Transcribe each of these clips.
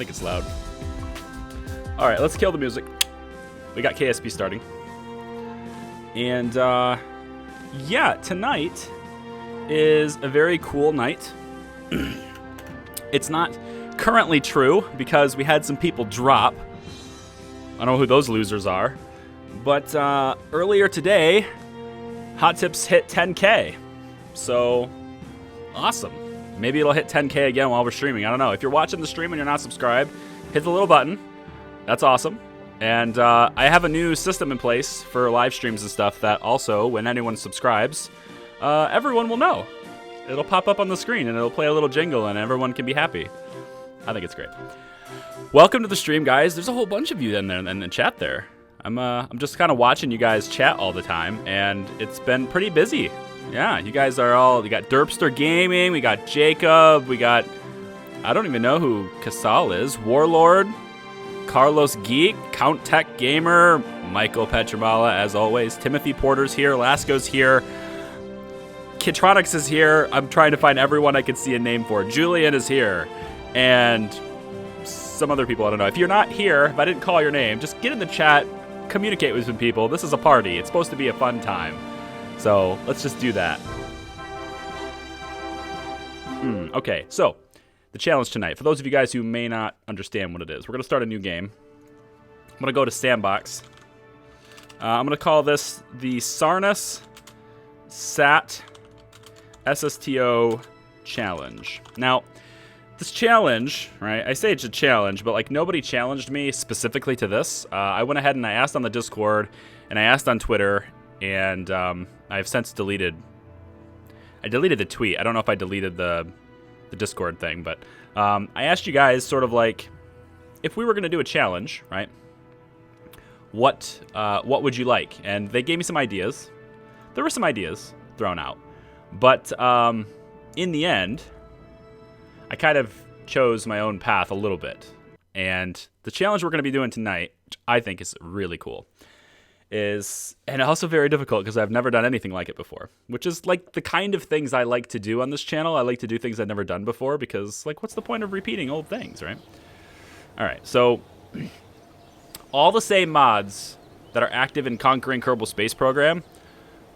think it's loud. All right, let's kill the music. We got KSP starting. And, yeah, tonight is a very cool night. It's not currently true because we had some people drop. I don't know who those losers are. But earlier today, Hot Tips hit 10K. So, awesome. Maybe it'll hit 10K again while we're streaming. I don't know. If you're watching the stream and you're not subscribed, hit the little button. That's awesome. And I have a new system in place for live streams and stuff that also, when anyone subscribes, everyone will know. It'll pop up on the screen and it'll play a little jingle and everyone can be happy. I think it's great. Welcome to the stream, guys. There's a whole bunch of you in there in the chat there. I'm just kind of watching you guys chat all the time, and it's been pretty busy. Yeah, you guys are all, you got Derpster Gaming, we got Jacob, we got, I don't even know who Casal is, Warlord, Carlos Geek, Count Tech Gamer, Michael Petramala, as always, Timothy Porter's here, Lasco's here, Kidtronics is here. I'm trying to find everyone I can see a name for. Julian is here, and some other people, I don't know. If you're not here, if I didn't call your name, just get in the chat, communicate with some people. This is a party. It's supposed to be a fun time. So let's just do that. Okay, so the challenge tonight, for those of you guys who may not understand what it is, we're going to start a new game. I'm going to go to Sandbox. I'm going to call this the Sarnus Sat SSTO Challenge. Now, this challenge, right, I say it's a challenge, but like nobody challenged me specifically to this. I went ahead and I asked on the Discord, and I asked on Twitter, and I've since deleted. I deleted the tweet. I don't know if I deleted the Discord thing, but I asked you guys sort of like, if we were going to do a challenge, right, what would you like? And they gave me some ideas. There were some ideas thrown out. But in the end, I kind of chose my own path a little bit. And the challenge we're going to be doing tonight, which I think is really cool, is, and also very difficult because I've never done anything like it before, which is like the kind of things I like to do on this channel. I like to do things I've never done before because, like, what's the point of repeating old things, right? All right, so all the same mods that are active in Conquering Kerbal Space Program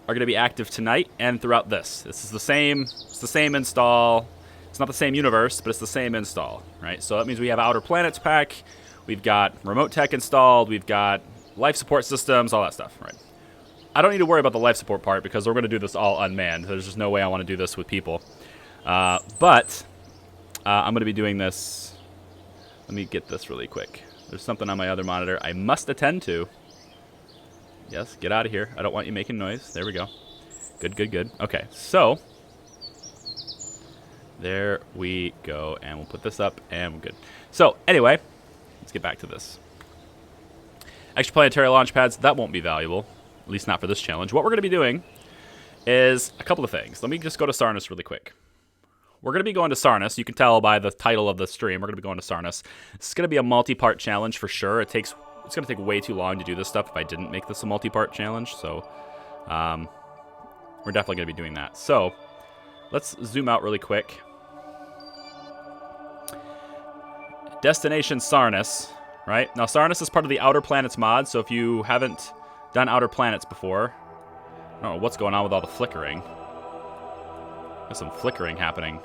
are going to be active tonight and throughout this. This is the same, it's the same install. It's not the same universe, but it's the same install, right? So that means we have Outer Planets pack, we've got Remote Tech installed, we've got life support systems, all that stuff, right? I don't need to worry about the life support part because we're going to do this all unmanned. There's just no way I want to do this with people. But I'm going to be doing this. Let me get this really quick. There's something on my other monitor I must attend to. Yes, get out of here. I don't want you making noise. There we go. Good, good, good. Okay, so there we go. And we'll put this up, and we're good. So anyway, let's get back to this. Extraplanetary launch pads, that won't be valuable, at least not for this challenge. What we're going to be doing is a couple of things. Let me just go to Sarnus really quick. We're going to be going to Sarnus. You can tell by the title of the stream, we're going to be going to Sarnus. This is going to be a multi-part challenge for sure. It's going to take way too long to do this stuff if I didn't make this a multi-part challenge. So we're definitely going to be doing that. So let's zoom out really quick. Destination Sarnus, right? Now Sarnus is part of the Outer Planets mod. So if you haven't done Outer Planets before, I don't know what's going on with all the flickering. There's some flickering happening.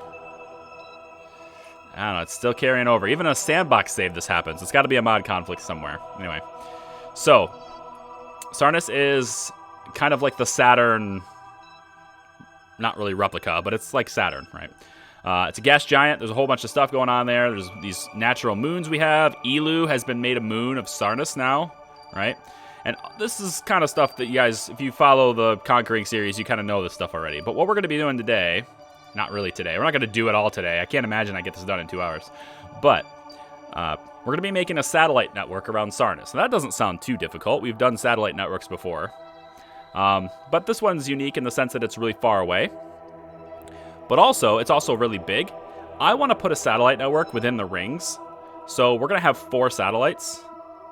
I don't know, it's still carrying over. Even a sandbox save this happens. It's got to be a mod conflict somewhere. Anyway, so Sarnus is kind of like the Saturn, not really replica, but it's like Saturn, right? It's a gas giant. There's a whole bunch of stuff going on there. There's these natural moons we have. Elu has been made a moon of Sarnus now, right? And this is kind of stuff that you guys, if you follow the Conquering series, you kind of know this stuff already. But what we're going to be doing today, not really today. We're not going to do it all today. I can't imagine I get this done in 2 hours. But we're going to be making a satellite network around Sarnus. Now, that doesn't sound too difficult. We've done satellite networks before. But this one's unique in the sense that it's really far away. But also, it's also really big. I want to put a satellite network within the rings. So we're going to have 4 satellites,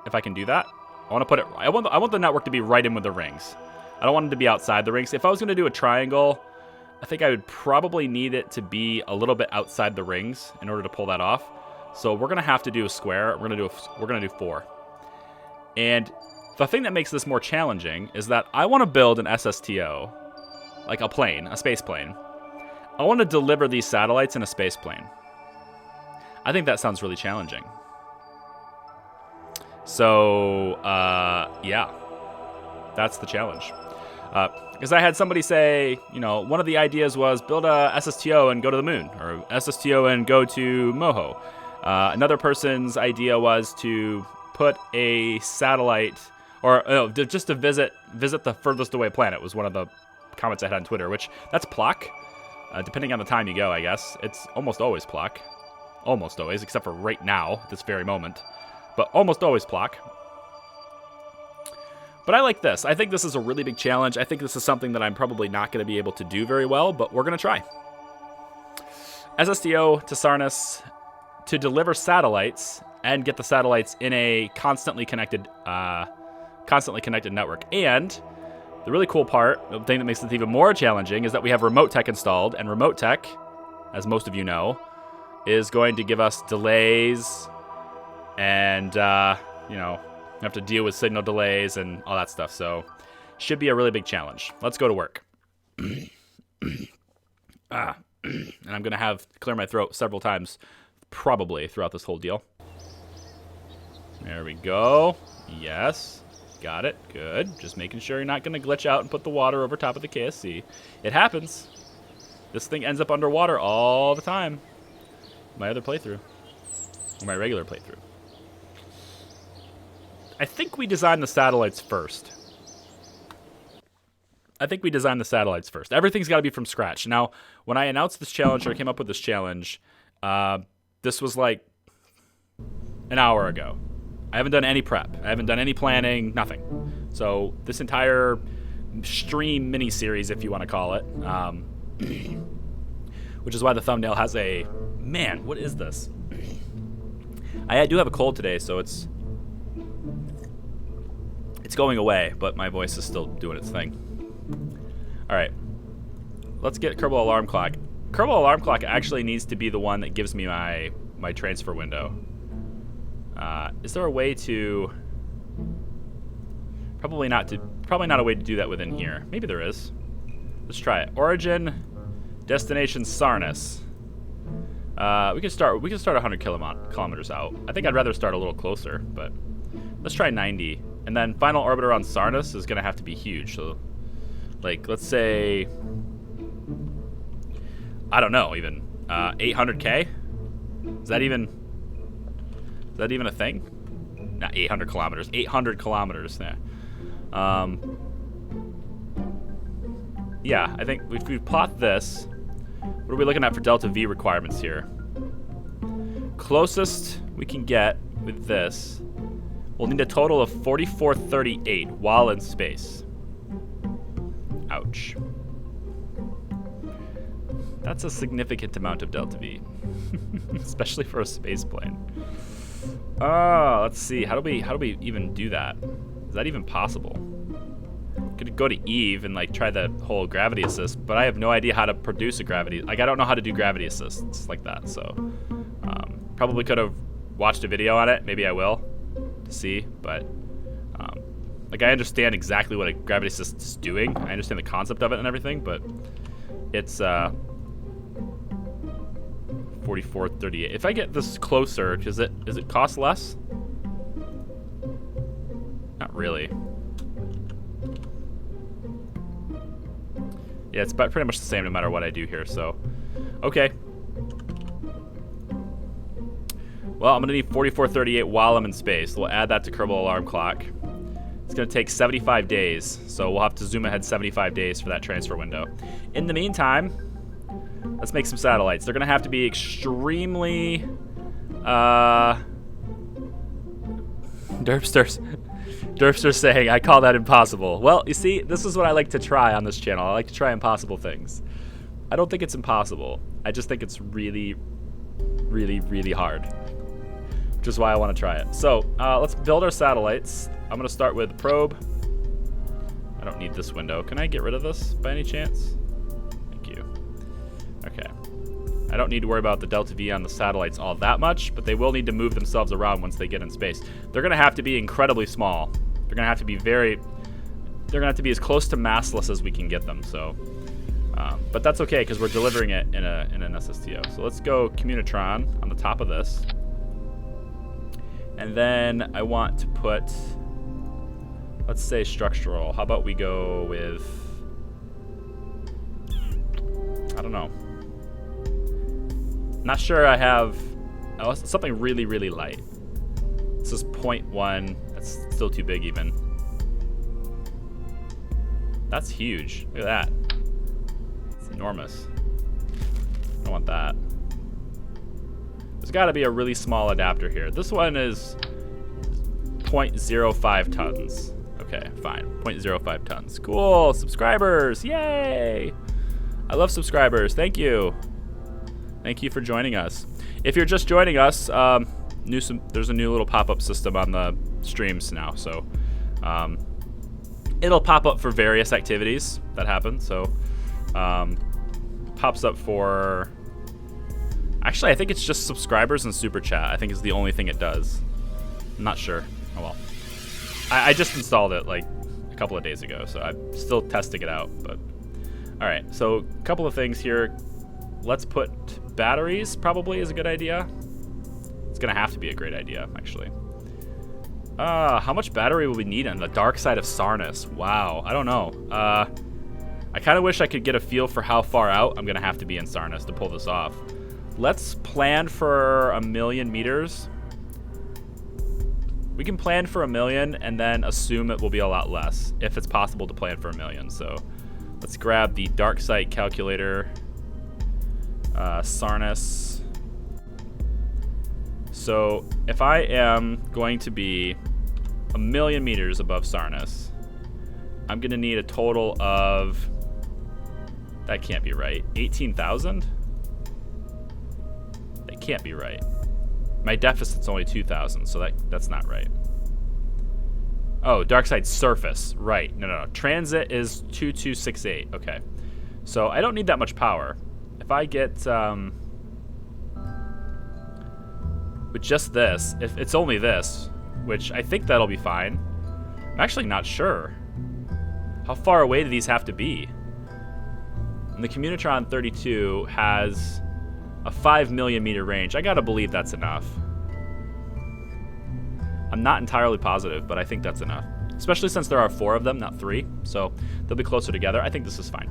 if I can do that. I want to put it, I want the network to be right in with the rings. I don't want it to be outside the rings. If I was going to do a triangle, I think I would probably need it to be a little bit outside the rings in order to pull that off. So we're gonna have to do a square. We're gonna do 4. And the thing that makes this more challenging is that I want to build an SSTO, like a plane, a space plane. I want to deliver these satellites in a space plane. I think that sounds really challenging. So, yeah, that's the challenge. Because I had somebody say, you know, one of the ideas was build a SSTO and go to the moon, or SSTO and go to Moho. Another person's idea was to put a satellite, or just to visit the furthest away planet was one of the comments I had on Twitter, which that's Plock. Depending on the time you go, I guess. It's almost always Plock. Almost always, except for right now, this very moment. But almost always Plock. But I like this. I think this is a really big challenge. I think this is something that I'm probably not going to be able to do very well, but we're going to try. SSTO to Sarnus to deliver satellites and get the satellites in a constantly connected network. And the really cool part, the thing that makes it even more challenging, is that we have remote tech installed, and remote tech, as most of you know, is going to give us delays and, you know, have to deal with signal delays and all that stuff. So, should be a really big challenge. Let's go to work. And I'm going to have to clear my throat several times, probably, throughout this whole deal. There we go. Yes. Got it. Good. Just making sure you're not going to glitch out and put the water over top of the KSC. It happens. This thing ends up underwater all the time. My other playthrough. Or my regular playthrough. I think we designed the satellites first. Everything's got to be from scratch. Now, when I announced this challenge, or I came up with this challenge, this was like an hour ago. I haven't done any prep. I haven't done any planning, nothing. So this entire stream mini-series, if you want to call it, which is why the thumbnail has a... Man, what is this? I do have a cold today, so it's going away, but my voice is still doing its thing. All right, let's get Kerbal Alarm Clock. Kerbal Alarm Clock actually needs to be the one that gives me my transfer window. Is there a way to... Probably not a way to do that within here. Maybe there is. Let's try it. Origin, destination Sarnus. We can start 100 kilometers out. I think I'd rather start a little closer, but let's try 90. And then final orbiter on Sarnus is gonna have to be huge. So, like, let's say, I don't know, even 800K. Is that even a thing? Not 800 kilometers. 800 kilometers. Yeah. Yeah, I think if we plot this, what are we looking at for delta V requirements here? Closest we can get with this, we'll need a total of 4438 while in space. Ouch. That's a significant amount of delta V, especially for a space plane. Oh, let's see. How do we even do that? Is that even possible? Could go to Eve and like try the whole gravity assist, but I have no idea how to produce a gravity. Like I don't know how to do gravity assists like that. So probably could have watched a video on it. Maybe I will to see. But like I understand exactly what a gravity assist is doing. I understand the concept of it and everything, but it's 4438. If I get this closer, does it cost less? Not really. Yeah, it's pretty much the same no matter what I do here, so. Okay. Well, I'm going to need 4438 while I'm in space. We'll add that to Kerbal Alarm Clock. It's going to take 75 days, so we'll have to zoom ahead 75 days for that transfer window. In the meantime, let's make some satellites. They're going to have to be extremely... Derpster's saying, I call that impossible. Well, you see, this is what I like to try on this channel. I like to try impossible things. I don't think it's impossible. I just think it's really, really, really hard. Which is why I want to try it. So, let's build our satellites. I'm going to start with probe. I don't need this window. Can I get rid of this by any chance? Thank you. Okay. I don't need to worry about the delta V on the satellites all that much, but they will need to move themselves around once they get in space. They're going to have to be incredibly small. They're going to have to be they're going to have to be as close to massless as we can get them. So, but that's okay because we're delivering it in an SSTO. So let's go Communitron on the top of this. And then I want to put, let's say structural. How about we go with, I don't know. Not sure I have, oh, something really, really light. This is 0.1. That's still too big even. That's huge. Look at that. It's enormous. I don't want that. There's got to be a really small adapter here. This one is 0.05 tons. Okay, fine. 0.05 tons. Cool. Subscribers. Yay. I love subscribers. Thank you. Thank you for joining us. If you're just joining us, there's a new little pop-up system on the streams now. So it'll pop up for various activities that happen. So pops up for... Actually, I think it's just subscribers and super chat. I think is the only thing it does. I'm not sure. Oh well. I just installed it like a couple of days ago, so I'm still testing it out. But all right, so a couple of things here. Let's put batteries. Probably is a good idea. It's gonna have to be a great idea, actually. How much battery will we need on the dark side of Sarnus? Wow, I don't know. I kind of wish I could get a feel for how far out I'm gonna have to be in Sarnus to pull this off. Let's plan for 1,000,000 meters. We can plan for 1,000,000 and then assume it will be a lot less if it's possible to plan for 1,000,000. So let's grab the dark site calculator, Sarnus. So if I am going to be 1,000,000 meters above Sarnus, I'm gonna need a total of, that can't be right, 18,000? That can't be right. My deficit's only 2,000, so that's not right. Oh, dark side surface, right. No. Transit is 2268, okay. So I don't need that much power. If I get, with just this, if it's only this, which I think that'll be fine. I'm actually not sure. How far away do these have to be? And the Communitron 32 has a 5,000,000 meter range. I gotta believe that's enough. I'm not entirely positive, but I think that's enough. Especially since there are 4 of them, not 3. So they'll be closer together. I think this is fine.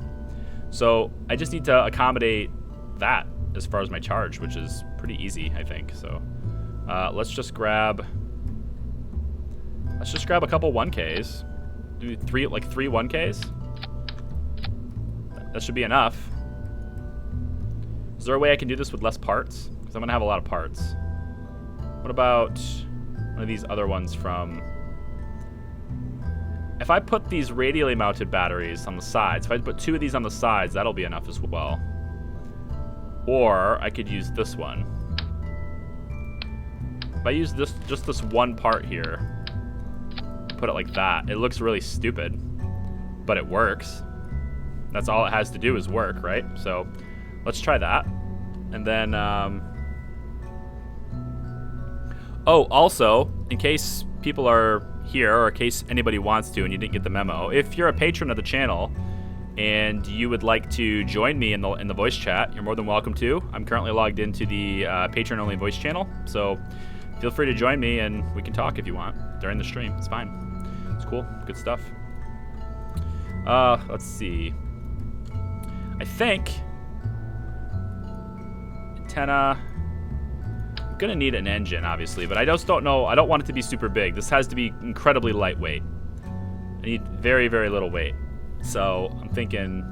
So I just need to accommodate that as far as my charge, which is pretty easy, I think. So let's just grab a couple 1Ks. Do 3 1Ks. That should be enough. Is there a way I can do this with less parts? Because I'm gonna have a lot of parts. What about one of these other ones from... If I put these radially mounted batteries on the sides, if I put 2 of these on the sides, that'll be enough as well. Or I could use this one. If I use just this one part here, put it like that, it looks really stupid, but it works. That's all it has to do is work, right? So let's try that. And then, oh, also, in case people are here, or in case anybody wants to and you didn't get the memo, if you're a patron of the channel and you would like to join me in the voice chat, you're more than welcome to. I'm currently logged into the patron-only voice channel, so feel free to join me and we can talk if you want during the stream. It's fine. It's cool. Good stuff. Let's see. I think antenna. I'm gonna need an engine, obviously, but I just don't know. I don't want it to be super big. This has to be incredibly lightweight. I need very, very little weight. So I'm thinking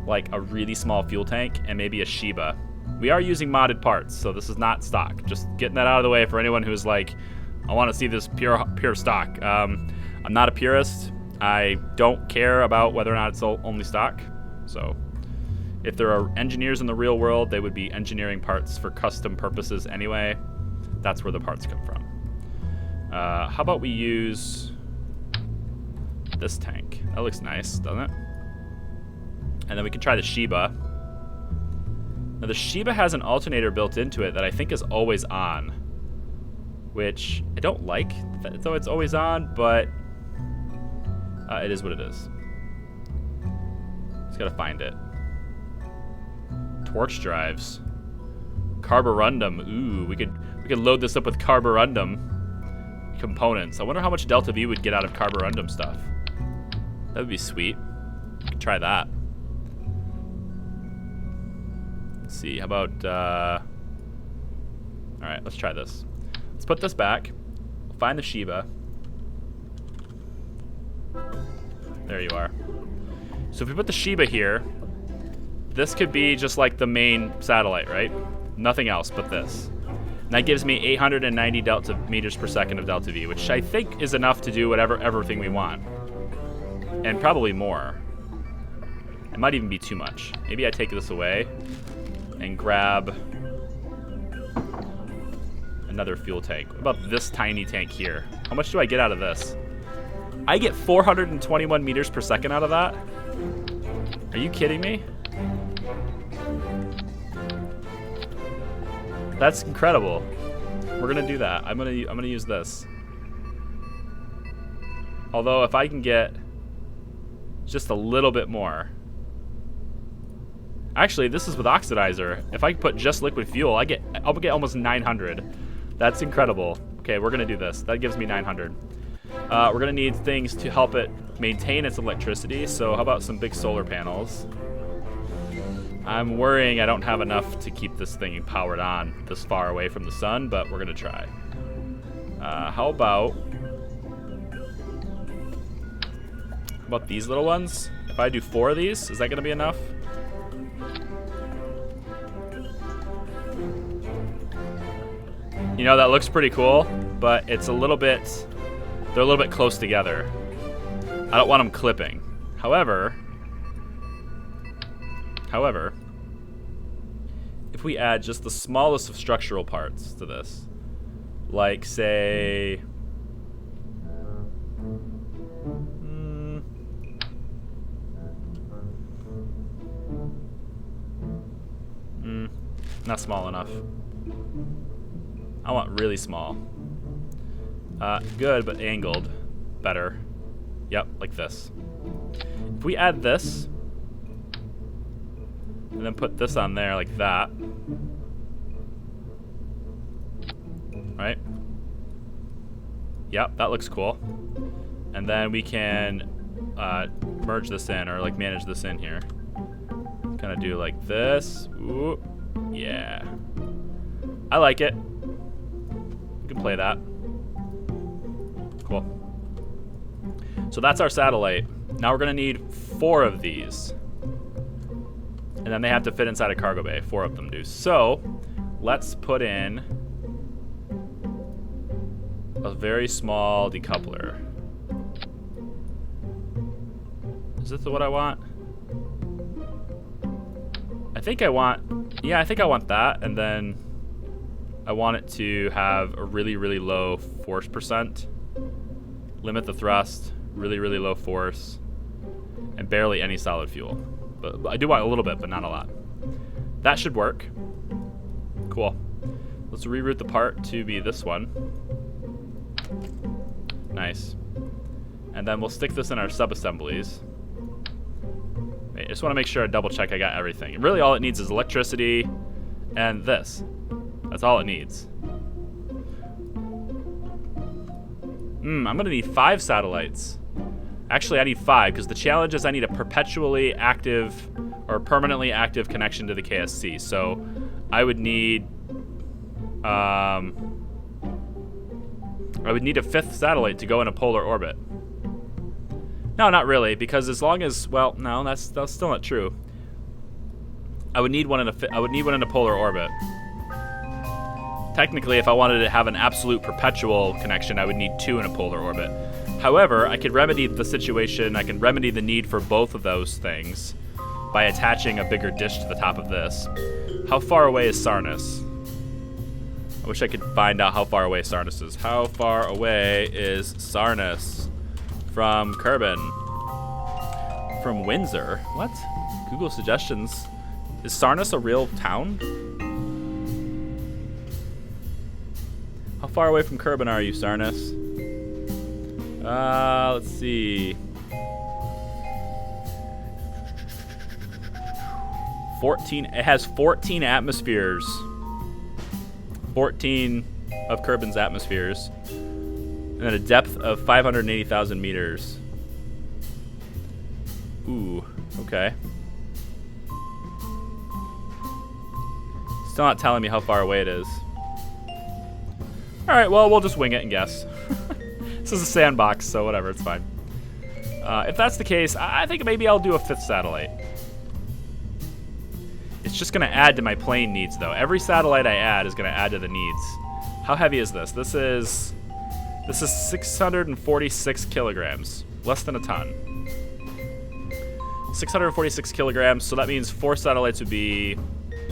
like a really small fuel tank and maybe a Shiba. We are using modded parts, so this is not stock. Just getting that out of the way for anyone who's like, I want to see this pure stock. I'm not a purist. I don't care about whether or not it's only stock. So if there are engineers in the real world, they would be engineering parts for custom purposes anyway. That's where the parts come from. How about we use this tank? That looks nice, doesn't it? And then we can try the Shiba. Now the Shiba has an alternator built into it that I think is always on, which I don't like, though it's always on, but it is what it is. Just gotta find it. Torch drives. Carborundum. Ooh, we could load this up with carborundum components. I wonder how much Delta V would get out of carborundum stuff. That would be sweet. Could try that. Let's see. How about? All right, let's try this. Let's put this back. Find the Shiba. There you are. So if we put the Shiba here, this could be just like the main satellite, right? Nothing else but this. And that gives me 890 delta meters per second of delta V, which I think is enough to do everything we want. And probably more. It might even be too much. Maybe I take this away and grab another fuel tank. What about this tiny tank here? How much do I get out of this? I get 421 meters per second out of that? Are you kidding me? That's incredible. We're gonna do that. I'm gonna use this. Although if I can get just a little bit more. Actually, this is with oxidizer. If I put just liquid fuel, I'll get almost 900. That's incredible. Okay, we're gonna do this. That gives me 900. We're gonna need things to help it maintain its electricity. So how about some big solar panels? I'm worrying I don't have enough to keep this thing powered on this far away from the sun, but we're gonna try. How about these little ones? If I do 4 of these, is that gonna be enough? You know, that looks pretty cool, but it's they're a little bit close together. I don't want them clipping. However, if we add just the smallest of structural parts to this, like say, not small enough. I want really small. Good, but angled. Better. Yep, like this. If we add this, and then put this on there like that. Right? Yep, that looks cool. And then we can merge this in, or like manage this in here. Kind of do like this. Ooh, yeah. I like it. We can play that. Cool. So that's our satellite. Now we're gonna need 4 of these. And then they have to fit inside a cargo bay. 4 of them do. So let's put in a very small decoupler. Is this what I want? I think I want that, and then I want it to have a really, really low force percent. Limit the thrust, really, really low force, and barely any solid fuel. But I do want a little bit, but not a lot. That should work. Cool. Let's reroute the part to be this one. Nice. And then we'll stick this in our sub-assemblies. Wait, I just want to make sure I double check I got everything. Really all it needs is electricity and this. That's all it needs. I'm going to need 5 satellites. Actually, I need 5 because the challenge is I need a perpetually active or permanently active connection to the KSC. So I would need a 5th satellite to go in a polar orbit. No, not really, because as long as, well, no, that's still not true. I would need one in a polar orbit. Technically, if I wanted to have an absolute perpetual connection, I would need 2 in a polar orbit. However, I could remedy the situation, I can remedy the need for both of those things by attaching a bigger dish to the top of this. How far away is Sarnus? I wish I could find out how far away Sarnus is. How far away is Sarnus from Kerbin? From Windsor? What? Google suggestions Is Sarnus a real town? How far away from Kerbin are you, Sarnus? Let's see. 14. It has 14 atmospheres. 14 of Kerbin's atmospheres. And then a depth of 580,000 meters. Ooh, okay. Still not telling me how far away it is. Alright, well, we'll just wing it and guess. This is a sandbox, so whatever, it's fine. If that's the case, I think maybe I'll do a 5th satellite. It's just going to add to my plane needs, though. Every satellite I add is going to add to the needs. How heavy is this? This is 646 kilograms. Less than a ton. 646 kilograms, so that means 4 satellites would be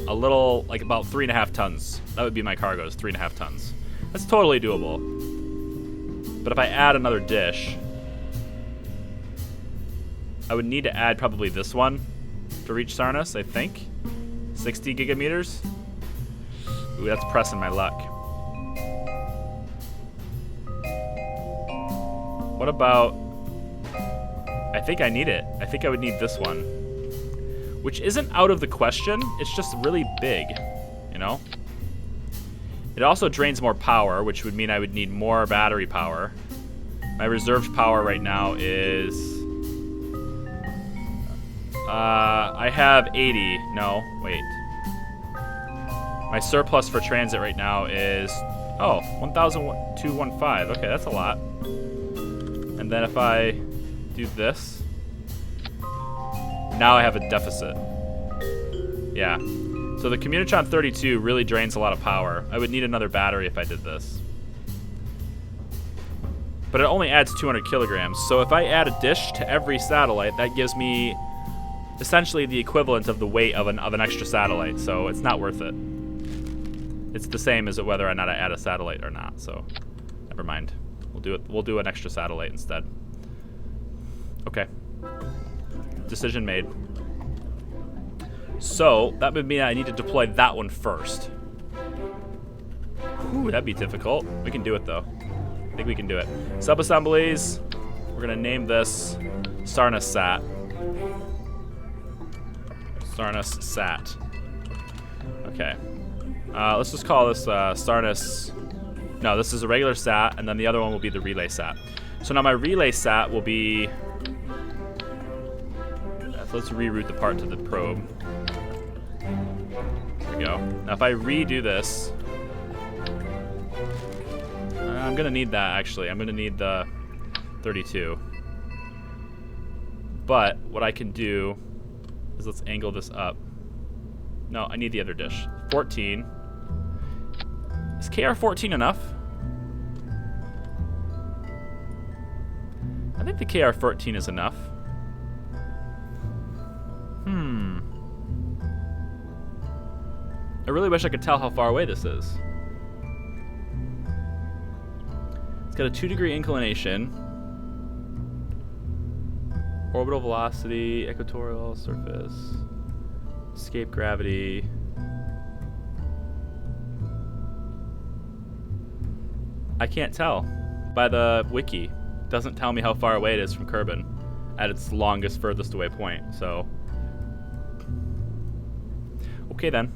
a little, like about 3.5 tons. That would be my cargo, is 3.5 tons. That's totally doable. But if I add another dish, I would need to add probably this one to reach Sarnus, I think. 60 gigameters. Ooh, that's pressing my luck. What about... I think I need it. I think I would need this one. Which isn't out of the question, it's just really big, you know? It also drains more power, which would mean I would need more battery power. My reserved power right now is... I have 80. No, wait. My surplus for transit right now is... Oh, 1,215. Okay, that's a lot. And then if I do this... Now I have a deficit. Yeah. So the Communitron 32 really drains a lot of power. I would need another battery if I did this. But it only adds 200 kilograms. So if I add a dish to every satellite, that gives me essentially the equivalent of the weight of an extra satellite. So it's not worth it. It's the same as whether or not I add a satellite or not. So never mind. We'll do it. We'll do an extra satellite instead. Okay. Decision made. So that would mean I need to deploy that one first. Ooh, that'd be difficult. We can do it though. I think we can do it. Sub-assemblies. We're gonna name this Sarnus Sat. Sarnus Sat. Okay. Let's just call this Sarnus. No, this is a regular Sat, and then the other one will be the relay Sat. So now my relay Sat will be... Let's reroute the part to the probe. There we go. Now if I redo this... I'm going to need that, actually. I'm going to need the 32. But what I can do is let's angle this up. No, I need the other dish. 14. Is KR14 enough? I think the KR14 is enough. I really wish I could tell how far away this is. It's got a 2-degree inclination. Orbital velocity, equatorial surface, escape gravity. I can't tell by the wiki. It doesn't tell me how far away it is from Kerbin at its longest, furthest away point. So, okay then.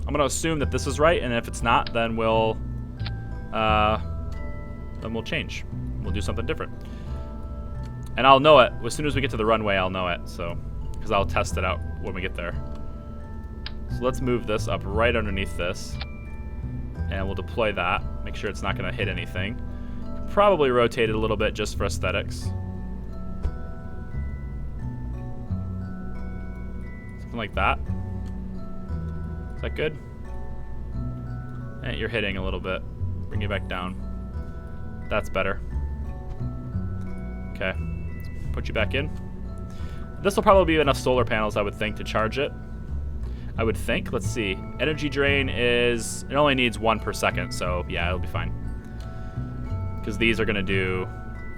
I'm gonna assume that this is right, and if it's not, then we'll change. We'll do something different, and I'll know it as soon as we get to the runway. I'll know it, so because I'll test it out when we get there. So let's move this up right underneath this, and we'll deploy that. Make sure it's not gonna hit anything. Probably rotate it a little bit just for aesthetics. Something like that. Is that good? You're hitting a little bit. Bring you back down. That's better. Okay. Put you back in. This will probably be enough solar panels, I would think, to charge it. I would think. Let's see. Energy drain is... It only needs 1 per second, so yeah, it'll be fine. Because these are going to do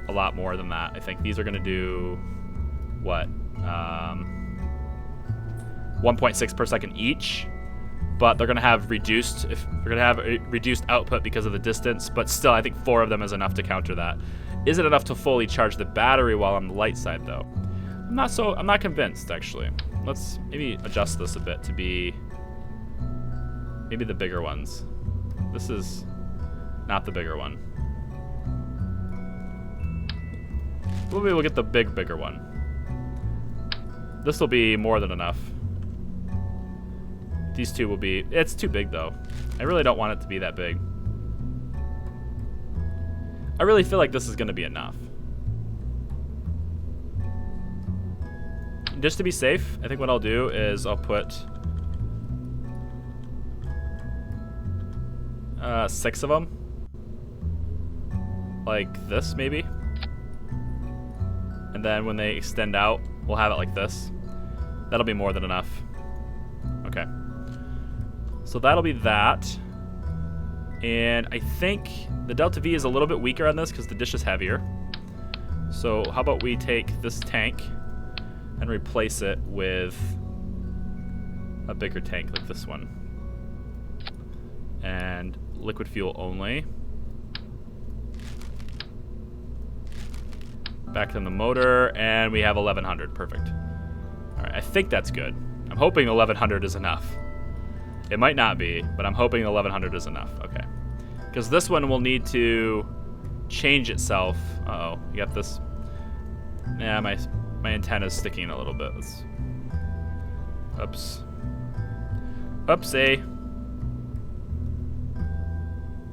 a lot more than that. I think these are going to do... What? 1.6 per second each, but they're gonna have reduced output because of the distance. But still, I think 4 of them is enough to counter that. Is it enough to fully charge the battery while on the light side though? I'm not convinced actually. Let's maybe adjust this a bit to be maybe the bigger ones. This is not the bigger one. Maybe we'll get the bigger one. This will be more than enough. These 2 will be... It's too big, though. I really don't want it to be that big. I really feel like this is going to be enough. Just to be safe, I think what I'll do is I'll put... 6 of them. Like this, maybe. And then when they extend out, we'll have it like this. That'll be more than enough. Okay. So that'll be that. And I think the Delta V is a little bit weaker on this because the dish is heavier. So how about we take this tank and replace it with a bigger tank like this one. And liquid fuel only. Back in the motor, and we have 1100. Perfect. All right, I think that's good. I'm hoping 1100 is enough. It might not be, but I'm hoping 1100 is enough. Okay. Because this one will need to change itself. Uh-oh, you got this. Yeah, my antenna's sticking a little bit. Oops. Oopsie.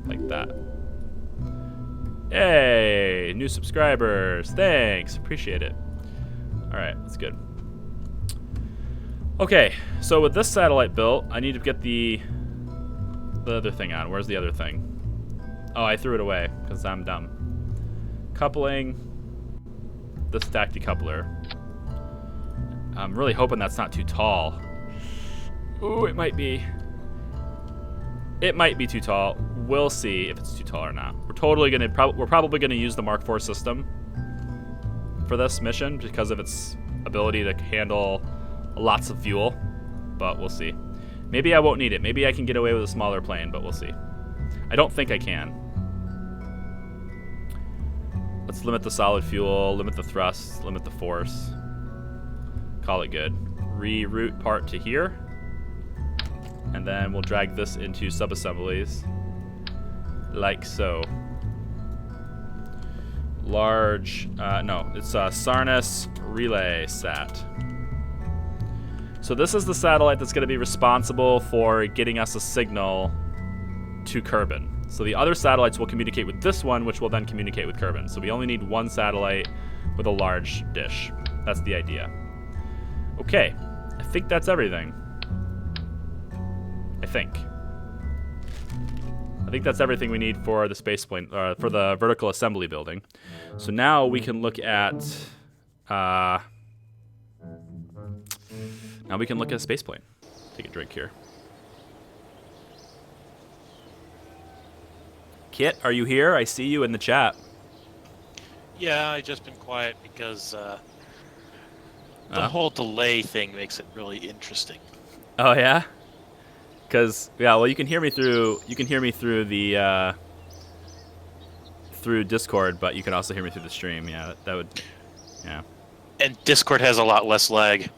Like that. Hey, new subscribers. Thanks. Appreciate it. All right, that's good. Okay, so with this satellite built, I need to get the other thing on. Where's the other thing? Oh, I threw it away because I'm dumb. Coupling. The stack decoupler. I'm really hoping that's not too tall. Ooh, it might be. It might be too tall. We'll see if it's too tall or not. We're probably gonna use the Mark IV system for this mission because of its ability to handle lots of fuel, but we'll see. Maybe I won't need it. Maybe I can get away with a smaller plane, but we'll see. I don't think I can. Let's limit the solid fuel, limit the thrust, limit the force. Call it good. Reroute part to here. And then we'll drag this into subassemblies. Like so. Large, no, it's a Sarnus relay sat. So this is the satellite that's going to be responsible for getting us a signal to Kerbin. So the other satellites will communicate with this one, which will then communicate with Kerbin. So we only need one satellite with a large dish. That's the idea. Okay, I think that's everything. I think that's everything we need for the space plane, for the vertical assembly building. So now we can look at space plane. Take a drink here. Kit, are you here? I see you in the chat. Yeah, I just been quiet because the whole delay thing makes it really interesting. Oh yeah. Because well, you can hear me through the through Discord, but you can also hear me through the stream. Yeah, that would, yeah. And Discord has a lot less lag.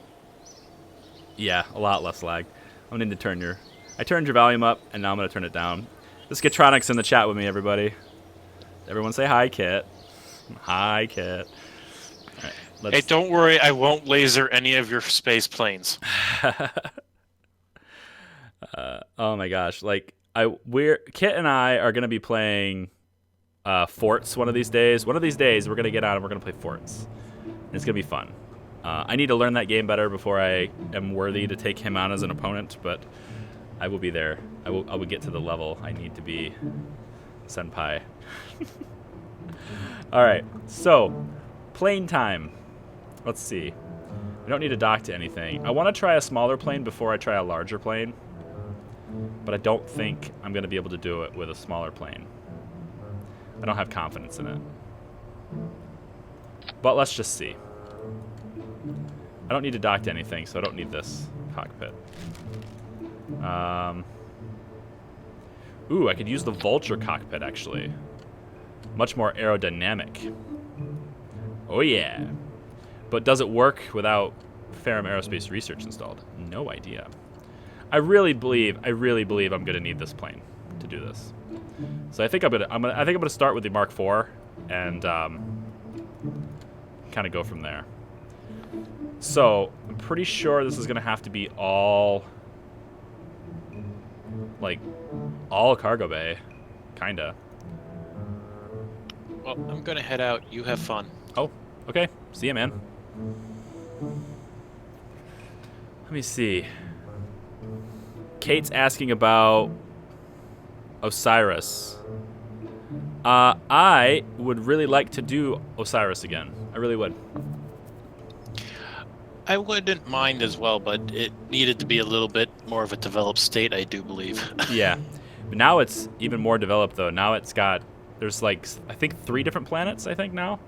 Yeah, a lot less lag. I'm gonna need to turn I turned your volume up, and now I'm gonna turn it down. This Kitronix in the chat with me, everybody. Everyone say hi, Kit. Hi, Kit. All right, hey, don't worry, I won't laser any of your space planes. Oh my gosh, like Kit and I are gonna be playing Forts one of these days. One of these days we're gonna get on and we're gonna play Forts. And it's gonna be fun. I need to learn that game better before I am worthy to take him on as an opponent, but I will be there. I will get to the level I need to be senpai. All right, so plane time. Let's see. We don't need to dock to anything. I want to try a smaller plane before I try a larger plane, but I don't think I'm going to be able to do it with a smaller plane. I don't have confidence in it. But let's just see. I don't need to dock to anything, so I don't need this cockpit. Ooh, I could use the Vulture cockpit, actually. Much more aerodynamic. Oh, yeah. But does it work without Ferrum Aerospace Research installed? No idea. I really believe I'm gonna need this plane to do this. So I think I'm gonna start with the Mark IV and kind of go from there. So I'm pretty sure this is gonna have to be all cargo bay, kinda. Well, I'm gonna head out. You have fun. Oh, okay. See ya, man. Let me see. Kate's asking about Osiris. I would really like to do Osiris again. I really would. I wouldn't mind as well, but it needed to be a little bit more of a developed state, I do believe. Yeah. But now it's even more developed, though. Now it's got, there's like, I think 3 different planets, I think, now.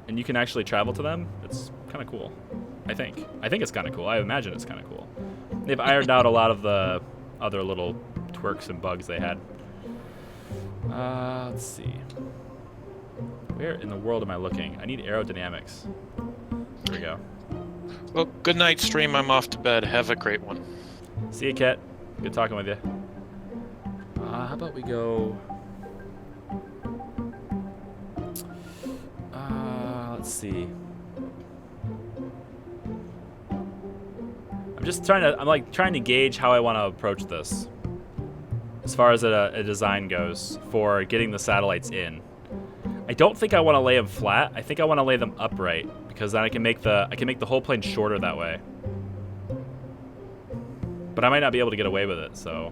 And you can actually travel to them. It's kind of cool, I think. I think it's kind of cool. I imagine it's kind of cool. They've ironed out a lot of the other little twerks and bugs they had. Let's see. Where in the world am I looking? I need aerodynamics. Here we go. Well, good night, stream. I'm off to bed. Have a great one. See you, Kat. Good talking with you. How about we go... let's see. I'm like trying to gauge how I want to approach this as far as a design goes for getting the satellites in. I don't think I want to lay them flat. I think I want to lay them upright because then I can make the whole plane shorter that way. But I might not be able to get away with it, so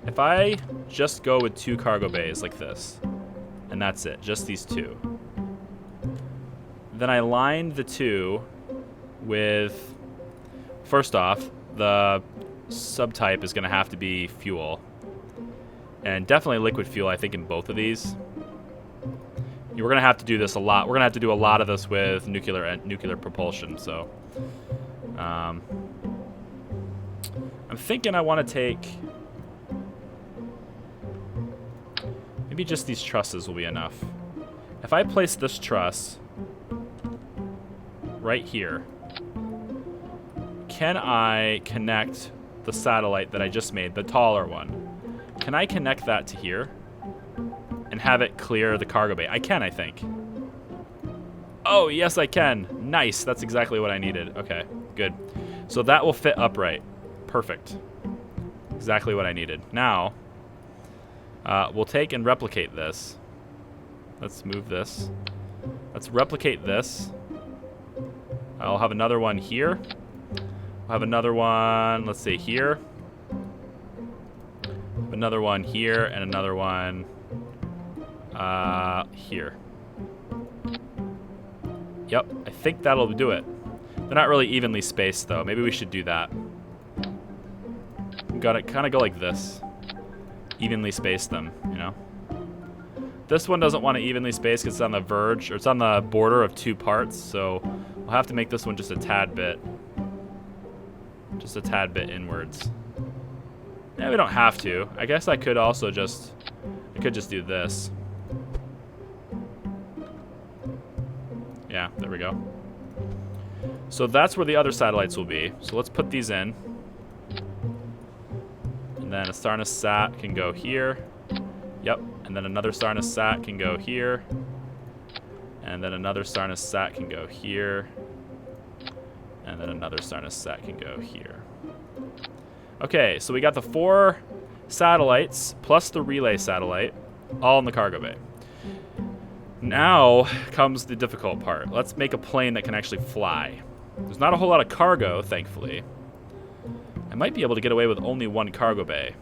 if I just go with 2 cargo bays like this, and that's it, just these 2. Then I lined the 2 with, first off, the subtype is going to have to be fuel. And definitely liquid fuel, I think, in both of these. We're going to have to do this a lot. We're going to have to do a lot of this with nuclear propulsion, so. I'm thinking I want to take... maybe just these trusses will be enough. If I place this truss right here, can I connect the satellite that I just made, the taller one? Can I connect that to here and have it clear the cargo bay? I can, I think. Oh, yes, I can. Nice. That's exactly what I needed. Okay, good. So that will fit upright. Perfect. Exactly what I needed. Now, we'll take and replicate this. Let's move this. Let's replicate this. I'll have another one here. I'll have another one, let's say here. Another one here, and another one here. Yep, I think that'll do it. They're not really evenly spaced, though. Maybe we should do that. Gotta kind of go like this. Evenly space them, you know? This one doesn't want to evenly space because it's on the verge, or it's on the border of 2 parts, so we'll have to make this one just a tad bit inwards. Yeah, we don't have to. I guess I could also just, do this. Yeah, there we go. So that's where the other satellites will be. So let's put these in. And then a Sarnus sat can go here. Yep, and then another Sarnus sat can go here. And then another Sarnus sat can go here. And then another Sarnus sat can go here. Okay, so we got the 4 satellites plus the relay satellite all in the cargo bay. Now comes the difficult part. Let's make a plane that can actually fly. There's not a whole lot of cargo, thankfully. I might be able to get away with only 1 cargo bay.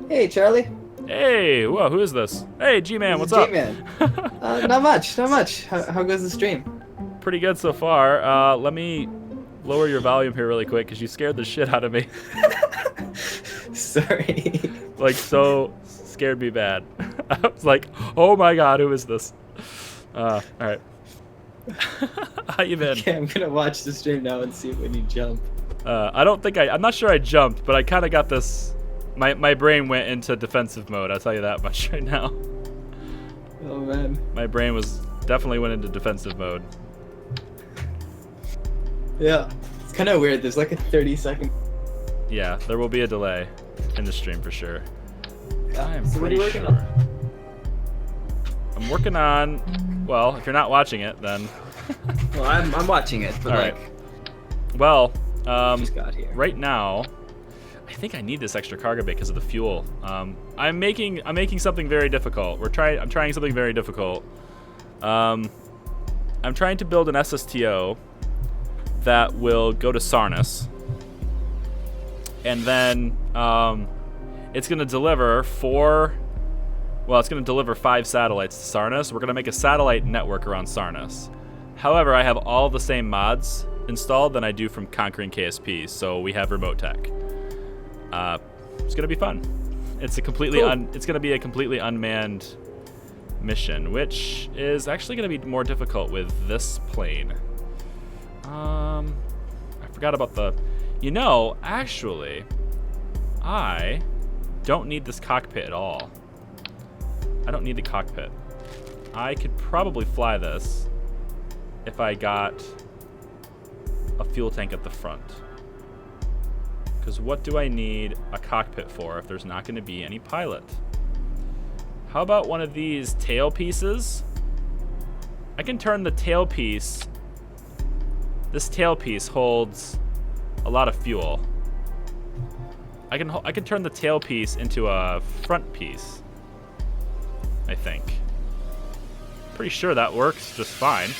Hey, Charlie. Hey, whoa, who is this? Hey, G-Man, what's up? G-Man. Not much. How goes the stream? Pretty good so far. Let me lower your volume here really quick because you scared the shit out of me. Sorry. Like so scared me bad. I was like, oh my god, who is this? All right. How you been? Okay, I'm gonna watch the stream now and see when you jump. I'm not sure I jumped, but I kind of got this. My brain went into defensive mode. I'll tell you that much right now. Oh man. My brain definitely went into defensive mode. Yeah. It's kind of weird. There's like a 30-second. Yeah, there will be a delay in the stream for sure. I'm So what are you pretty working sure. on? I'm working on. Well, if you're not watching it, then. Well, I'm watching it, but All right. Well, just got here. right now, I think I need this extra cargo bay because of the fuel. I'm making something very difficult. I'm trying something very difficult. I'm trying to build an SSTO that will go to Sarnus, and then it's going to deliver 5 satellites to Sarnus. We're going to make a satellite network around Sarnus. However, I have all the same mods installed than I do from Conquering KSP, so we have remote tech. It's gonna be fun. It's gonna be a completely unmanned mission, which is actually gonna be more difficult with this plane. I forgot about actually, I don't need this cockpit at all. I don't need the cockpit. I could probably fly this if I got a fuel tank at the front. Because what do I need a cockpit for if there's not going to be any pilot? How about one of these tail pieces? I can turn the tailpiece. This tailpiece holds a lot of fuel. I can turn the tailpiece into a front piece, I think. Pretty sure that works just fine.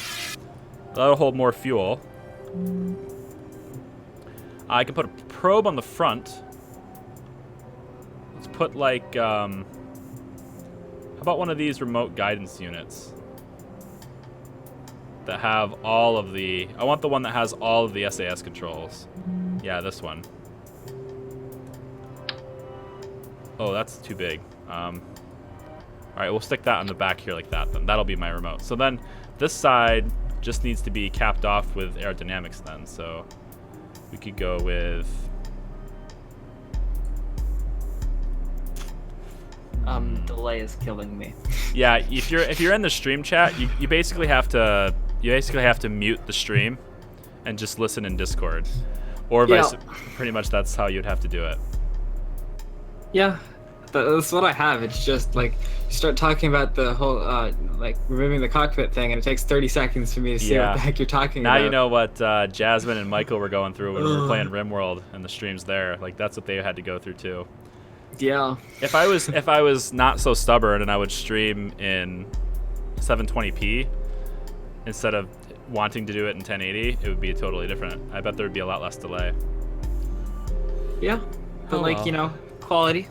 That'll hold more fuel. I can put a probe on the front. Let's put like, how about one of these remote guidance units that have all of the, I want the one that has all of the SAS controls. Yeah, this one. Oh, that's too big. All right, we'll stick that on the back here like that then. That'll be my remote. So then this side just needs to be capped off with aerodynamics then. So we could go with delay is killing me. yeah, if you're in the stream chat, you basically have to mute the stream and just listen in Discord. Or pretty much that's how you'd have to do it. Yeah, that's what I have. It's just like you start talking about the whole like removing the cockpit thing, and it takes 30 seconds for me to see what the heck you're talking about. Now you know what Jasmine and Michael were going through when we were playing RimWorld and the streams there. Like that's what they had to go through too. Yeah. If I was not so stubborn and I would stream in 720p instead of wanting to do it in 1080, it would be totally different. I bet there would be a lot less delay. Yeah, but quality.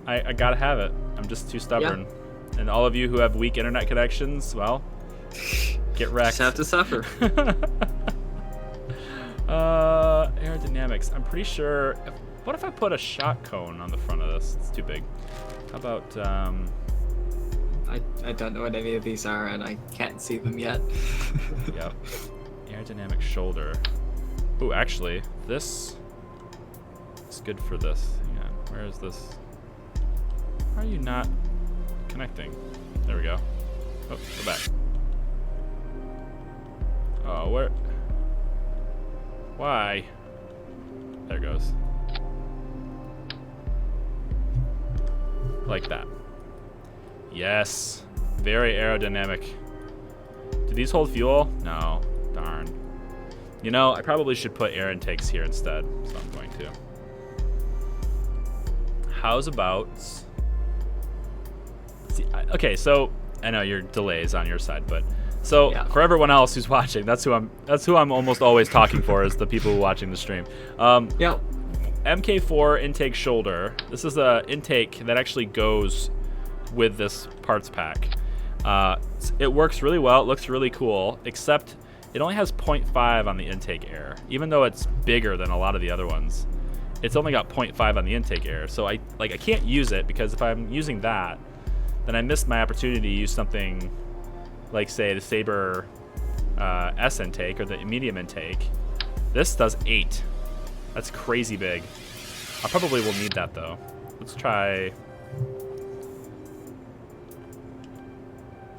I gotta have it. I'm just too stubborn. Yeah. And all of you who have weak internet connections, well, get wrecked. Just have to suffer. Aerodynamics. I'm pretty sure. What if I put a shot cone on the front of this? It's too big. How about I don't know what any of these are, and I can't see them yet. Yep. Aerodynamic shoulder. Ooh, actually, this is good for this. Hang on. Where is this? Why are you not connecting? There we go. Oh, go back. Oh, where? Why? There it goes. Like that. Yes. Very aerodynamic. Do these hold fuel? No. Darn. You know, I probably should put air intakes here instead, so I'm going to. How's about... See, okay, so I know your delay is on your side, but so for everyone else who's watching, that's who I'm almost always talking for is the people who are watching the stream. MK4 intake shoulder. This is a intake that actually goes with this parts pack. It works really well. It looks really cool, except it only has 0.5 on the intake air, even though it's bigger than a lot of the other ones. it's only got 0.5 on the intake air. So I can't use it, because if I'm using that, then I missed my opportunity to use something like, say, the Saber S intake or the medium intake. This does 8. That's crazy big. I probably will need that though. Let's try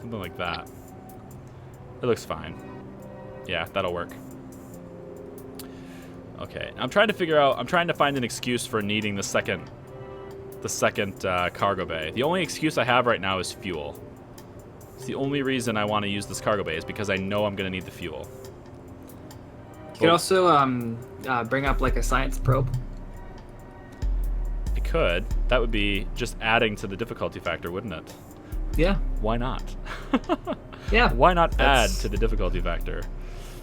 something like that. It looks fine. Yeah, that'll work. Okay, I'm trying to find an excuse for needing the second cargo bay. The only excuse I have right now is fuel. It's the only reason I want to use this cargo bay is because I know I'm going to need the fuel. You could also bring up like a science probe. I could. That would be just adding to the difficulty factor, wouldn't it? Yeah. Why not? Yeah. Why not add to the difficulty factor?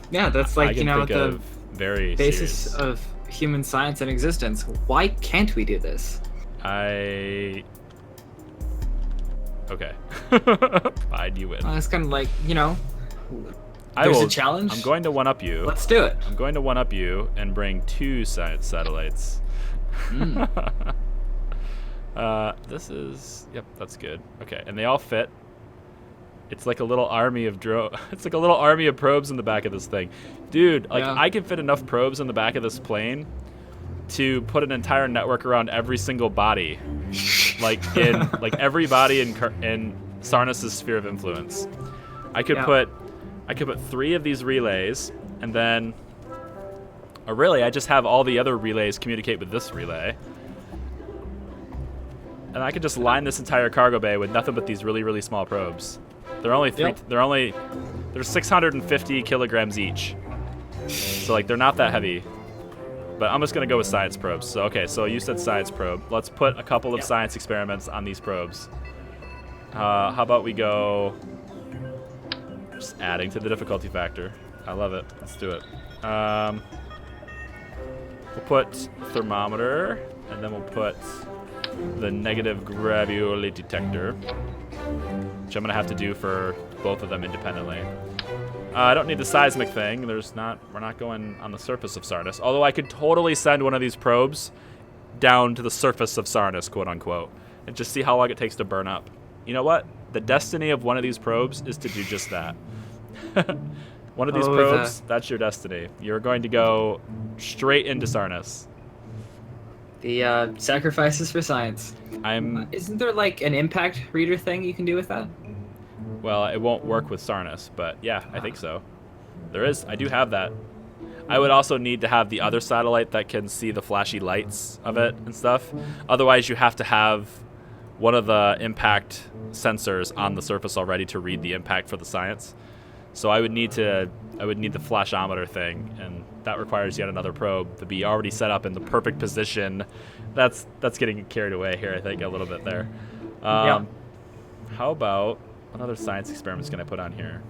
Yeah, that's like, you know, the very basis serious. of human science and existence. Why can't we do this? Okay. Fine, you win. It's kind of like, you know, I there's will, a challenge. I'm going to one-up you. Let's do it. I'm going to one-up you and bring 2 science satellites. This is... Yep, that's good. Okay, and they all fit. It's like a little army of It's like a little army of probes in the back of this thing. Dude, like, Yeah. I can fit enough probes in the back of this plane to put an entire network around every single body. Like every body in Sarnus' sphere of influence. I could put 3 of these relays, and then really I just have all the other relays communicate with this relay. And I could just line this entire cargo bay with nothing but these really, really small probes. They're only they're 650 kilograms each. So like they're not that heavy. But I'm just gonna go with science probes. So okay, so you said science probe. Let's put a couple of science experiments on these probes. How about we go just adding to the difficulty factor. I love it. Let's do it. We'll put thermometer, and then we'll put the negative gravity detector, which I'm gonna have to do for both of them independently. I don't need the seismic thing. We're not going on the surface of Sarnus. Although I could totally send one of these probes down to the surface of Sarnus, quote unquote, and just see how long it takes to burn up. You know what? The destiny of one of these probes is to do just that. One of these probes, that's your destiny. You're going to go straight into Sarnus. The sacrifices for science. Isn't there like an impact reader thing you can do with that? Well, it won't work with Sarnus, but yeah, I think so. There is. I do have that. I would also need to have the other satellite that can see the flashy lights of it and stuff. Otherwise, you have to have one of the impact sensors on the surface already to read the impact for the science. So I would need the flashometer thing, and that requires yet another probe to be already set up in the perfect position. That's getting carried away here, I think, a little bit there. How about what other science experiments can I put on here?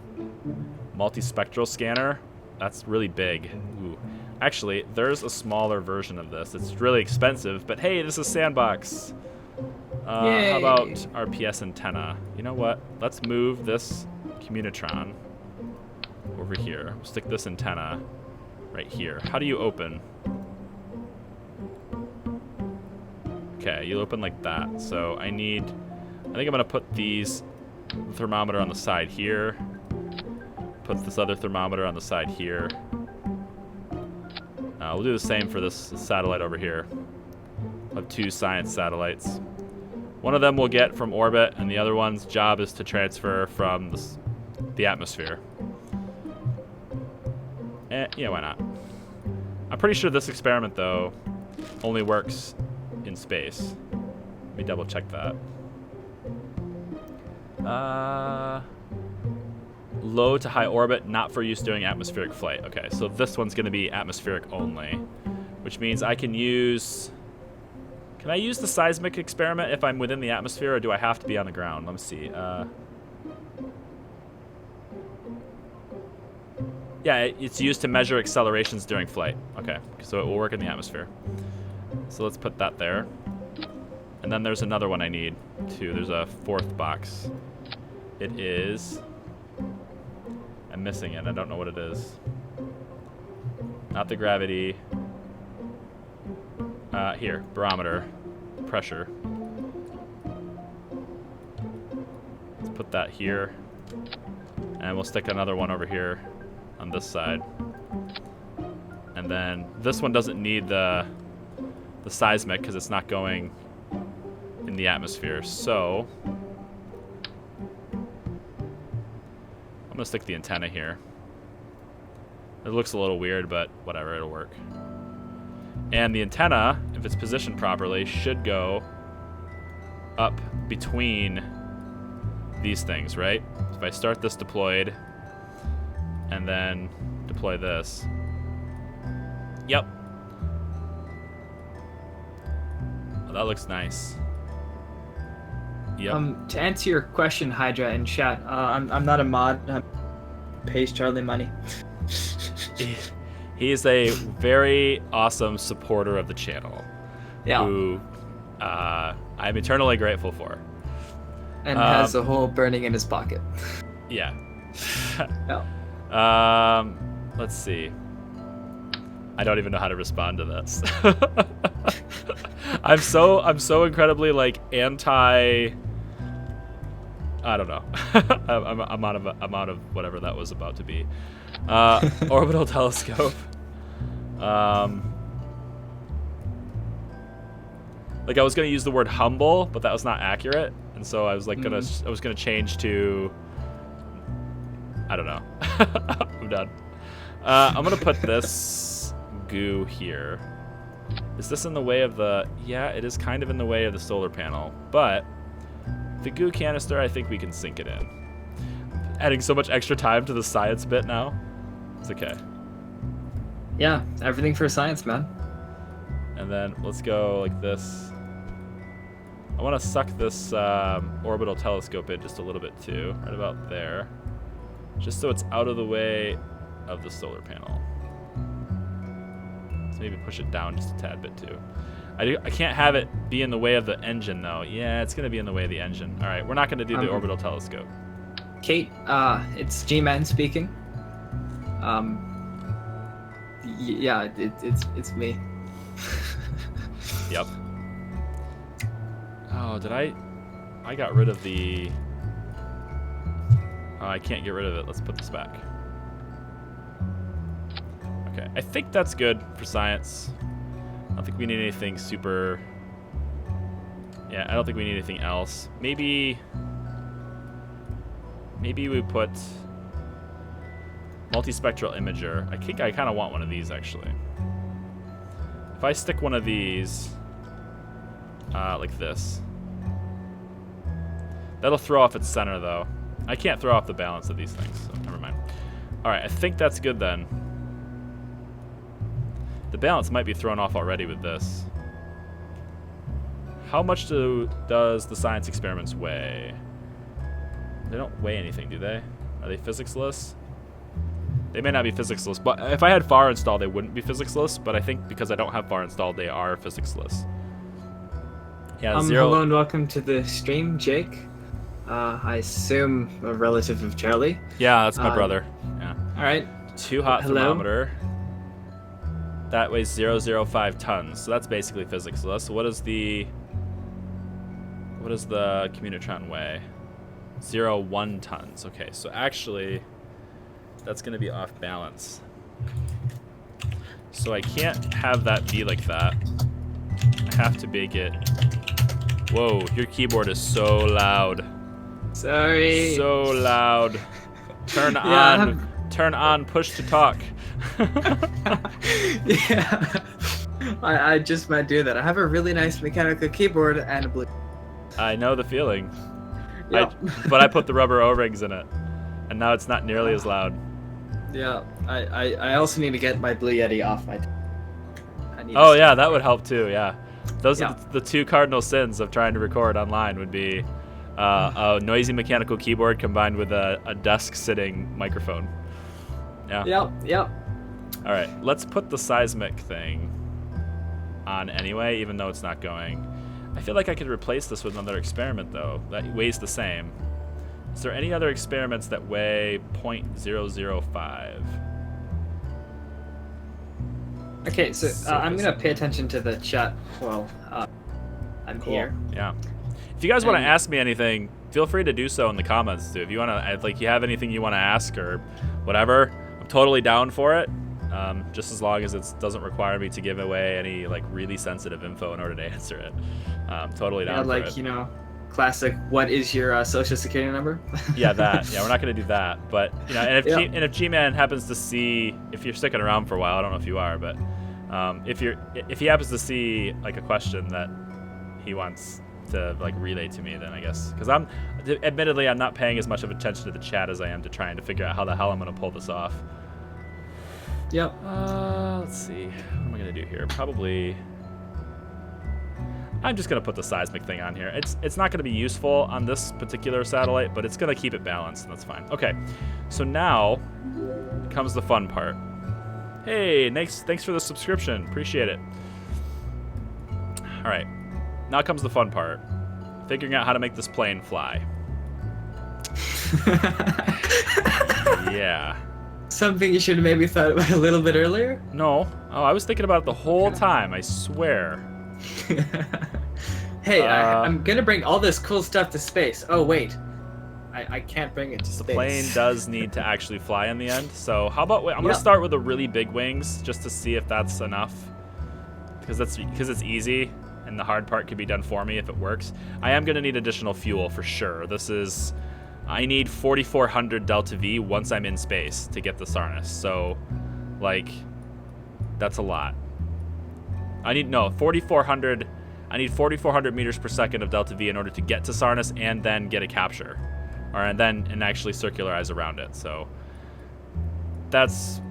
Multispectral scanner. That's really big. Ooh. Actually, there's a smaller version of this. It's really expensive, but hey, this is Sandbox. How about our PS antenna? You know what? Let's move this Communitron over here. We'll stick this antenna right here. How do you open? Okay, you open like that. So I think I'm gonna put these thermometer on the side here. Put this other thermometer on the side here. We'll do the same for this satellite over here. We'll have 2 science satellites. One of them we'll get from orbit, and the other one's job is to transfer from the atmosphere. Yeah, why not? I'm pretty sure this experiment, though, only works in space. Let me double check that. Low to high orbit, not for use during atmospheric flight. Okay, so this one's going to be atmospheric only, which means I can use... Can I use the seismic experiment if I'm within the atmosphere, or do I have to be on the ground? Let me see. Yeah, it's used to measure accelerations during flight. Okay, so it will work in the atmosphere. So let's put that there. And then there's another one I need, too. There's a 4th box. It is... I'm missing it. I don't know what it is. Not the gravity. Here, barometer, pressure. Let's put that here. And we'll stick another one over here on this side. And then this one doesn't need the seismic because it's not going in the atmosphere. So I'm gonna stick the antenna here. It looks a little weird, but whatever, it'll work. And the antenna, if it's positioned properly, should go up between these things, right? If I start this deployed and then deploy this. Yep. Oh, that looks nice. Yep. To answer your question, Hydra in chat, I'm not a mod. Pays Charlie money. He is a very awesome supporter of the channel. Yeah. Who I'm eternally grateful for. And has a hole burning in his pocket. Yeah. Yeah. Let's see. I don't even know how to respond to this. I'm so incredibly like anti. I don't know. I'm out of whatever that was about to be. Orbital telescope. Like I was gonna use the word humble, but that was not accurate, and so I was like I was gonna change to. I don't know. I'm done. I'm gonna put this goo here. Is this in the way of the? Yeah, it is kind of in the way of the solar panel, but the goo canister, I think we can sink it in. Adding so much extra time to the science bit now. It's okay. Yeah, everything for science, man. And then let's go like this. I want to suck this orbital telescope in just a little bit too, right about there. Just so it's out of the way of the solar panel. So maybe push it down just a tad bit too. I can't have it be in the way of the engine though. Yeah, it's gonna be in the way of the engine. All right, we're not gonna do the orbital telescope. Kate, it's G-Man speaking. Yeah, it's me. Yep. Oh, did I got rid of the. Oh, I can't get rid of it. Let's put this back. Okay, I think that's good for science. I don't think we need anything super. Yeah, I don't think we need anything else. Maybe we put multispectral imager. I think I kind of want one of these actually. If I stick one of these like this, that'll throw off its center though. I can't throw off the balance of these things, so never mind. All right, I think that's good then. The balance might be thrown off already with this. How much does the science experiments weigh? They don't weigh anything, do they? Are they physics-less? They may not be physics-less, but if I had FAR installed, they wouldn't be physics-less, but I think because I don't have FAR installed, they are physics-less. Yeah, hello and welcome to the stream, Jake. I assume a relative of Charlie. Yeah, that's my brother. Yeah. All right. Too hot thermometer. That weighs 0.005 tons, so that's basically physics-less. So what does the Communitron weigh? 0.1 tons. Okay, so actually, that's going to be off balance. So I can't have that be like that. I have to make it. Whoa, your keyboard is so loud. Sorry. So loud. Turn on. Turn on. Push to talk. Yeah. I just might do that. I have a really nice mechanical keyboard and a blue. I know the feeling. Yeah. But I put the rubber O-rings in it, and now it's not nearly as loud. Yeah. I also need to get my Blue Yeti off my. Oh yeah, that would help too. Yeah. Those are the two cardinal sins of trying to record online would be a noisy mechanical keyboard combined with a desk-sitting microphone. Yeah. Yep. All right, let's put the seismic thing on anyway, even though it's not going. I feel like I could replace this with another experiment, though, that weighs the same. Is there any other experiments that weigh 0.005? Okay, so I'm gonna pay attention to the chat while I'm here. Yeah. If you guys want to ask me anything, feel free to do so in the comments too. If you want to, like, you have anything you want to ask or whatever, I'm totally down for it. Just as long as it doesn't require me to give away any like really sensitive info in order to answer it. Totally down for it. You know, classic. What is your social security number? Yeah, that. Yeah, we're not gonna do that. But you know, and if G-Man happens to see, if you're sticking around for a while, I don't know if you are, but if he happens to see like a question that he wants to like relay to me, then I guess, because admittedly I'm not paying as much of attention to the chat as I am to trying to figure out how the hell I'm gonna pull this off. Yep. Let's see. What am I gonna do here? Probably. I'm just gonna put the seismic thing on here. It's not gonna be useful on this particular satellite, but it's gonna keep it balanced, and that's fine. Okay. So now comes the fun part. Hey, thanks for the subscription. Appreciate it. All right. Now comes the fun part. Figuring out how to make this plane fly. Yeah. Something you should have maybe thought about a little bit earlier? No. Oh, I was thinking about it the whole time, I swear. Hey, I'm gonna bring all this cool stuff to space. Oh, wait. I can't bring it to space. The plane does need to actually fly in the end. So how about, I'm gonna start with the really big wings just to see if that's enough. Because it's easy. And the hard part could be done for me if it works. I am going to need additional fuel for sure. I need 4,400 delta V once I'm in space to get the Sarnus. So, like, that's a lot. I need 4,400 meters per second of delta V in order to get to Sarnus and then get a capture. And actually circularize around it. So, that's,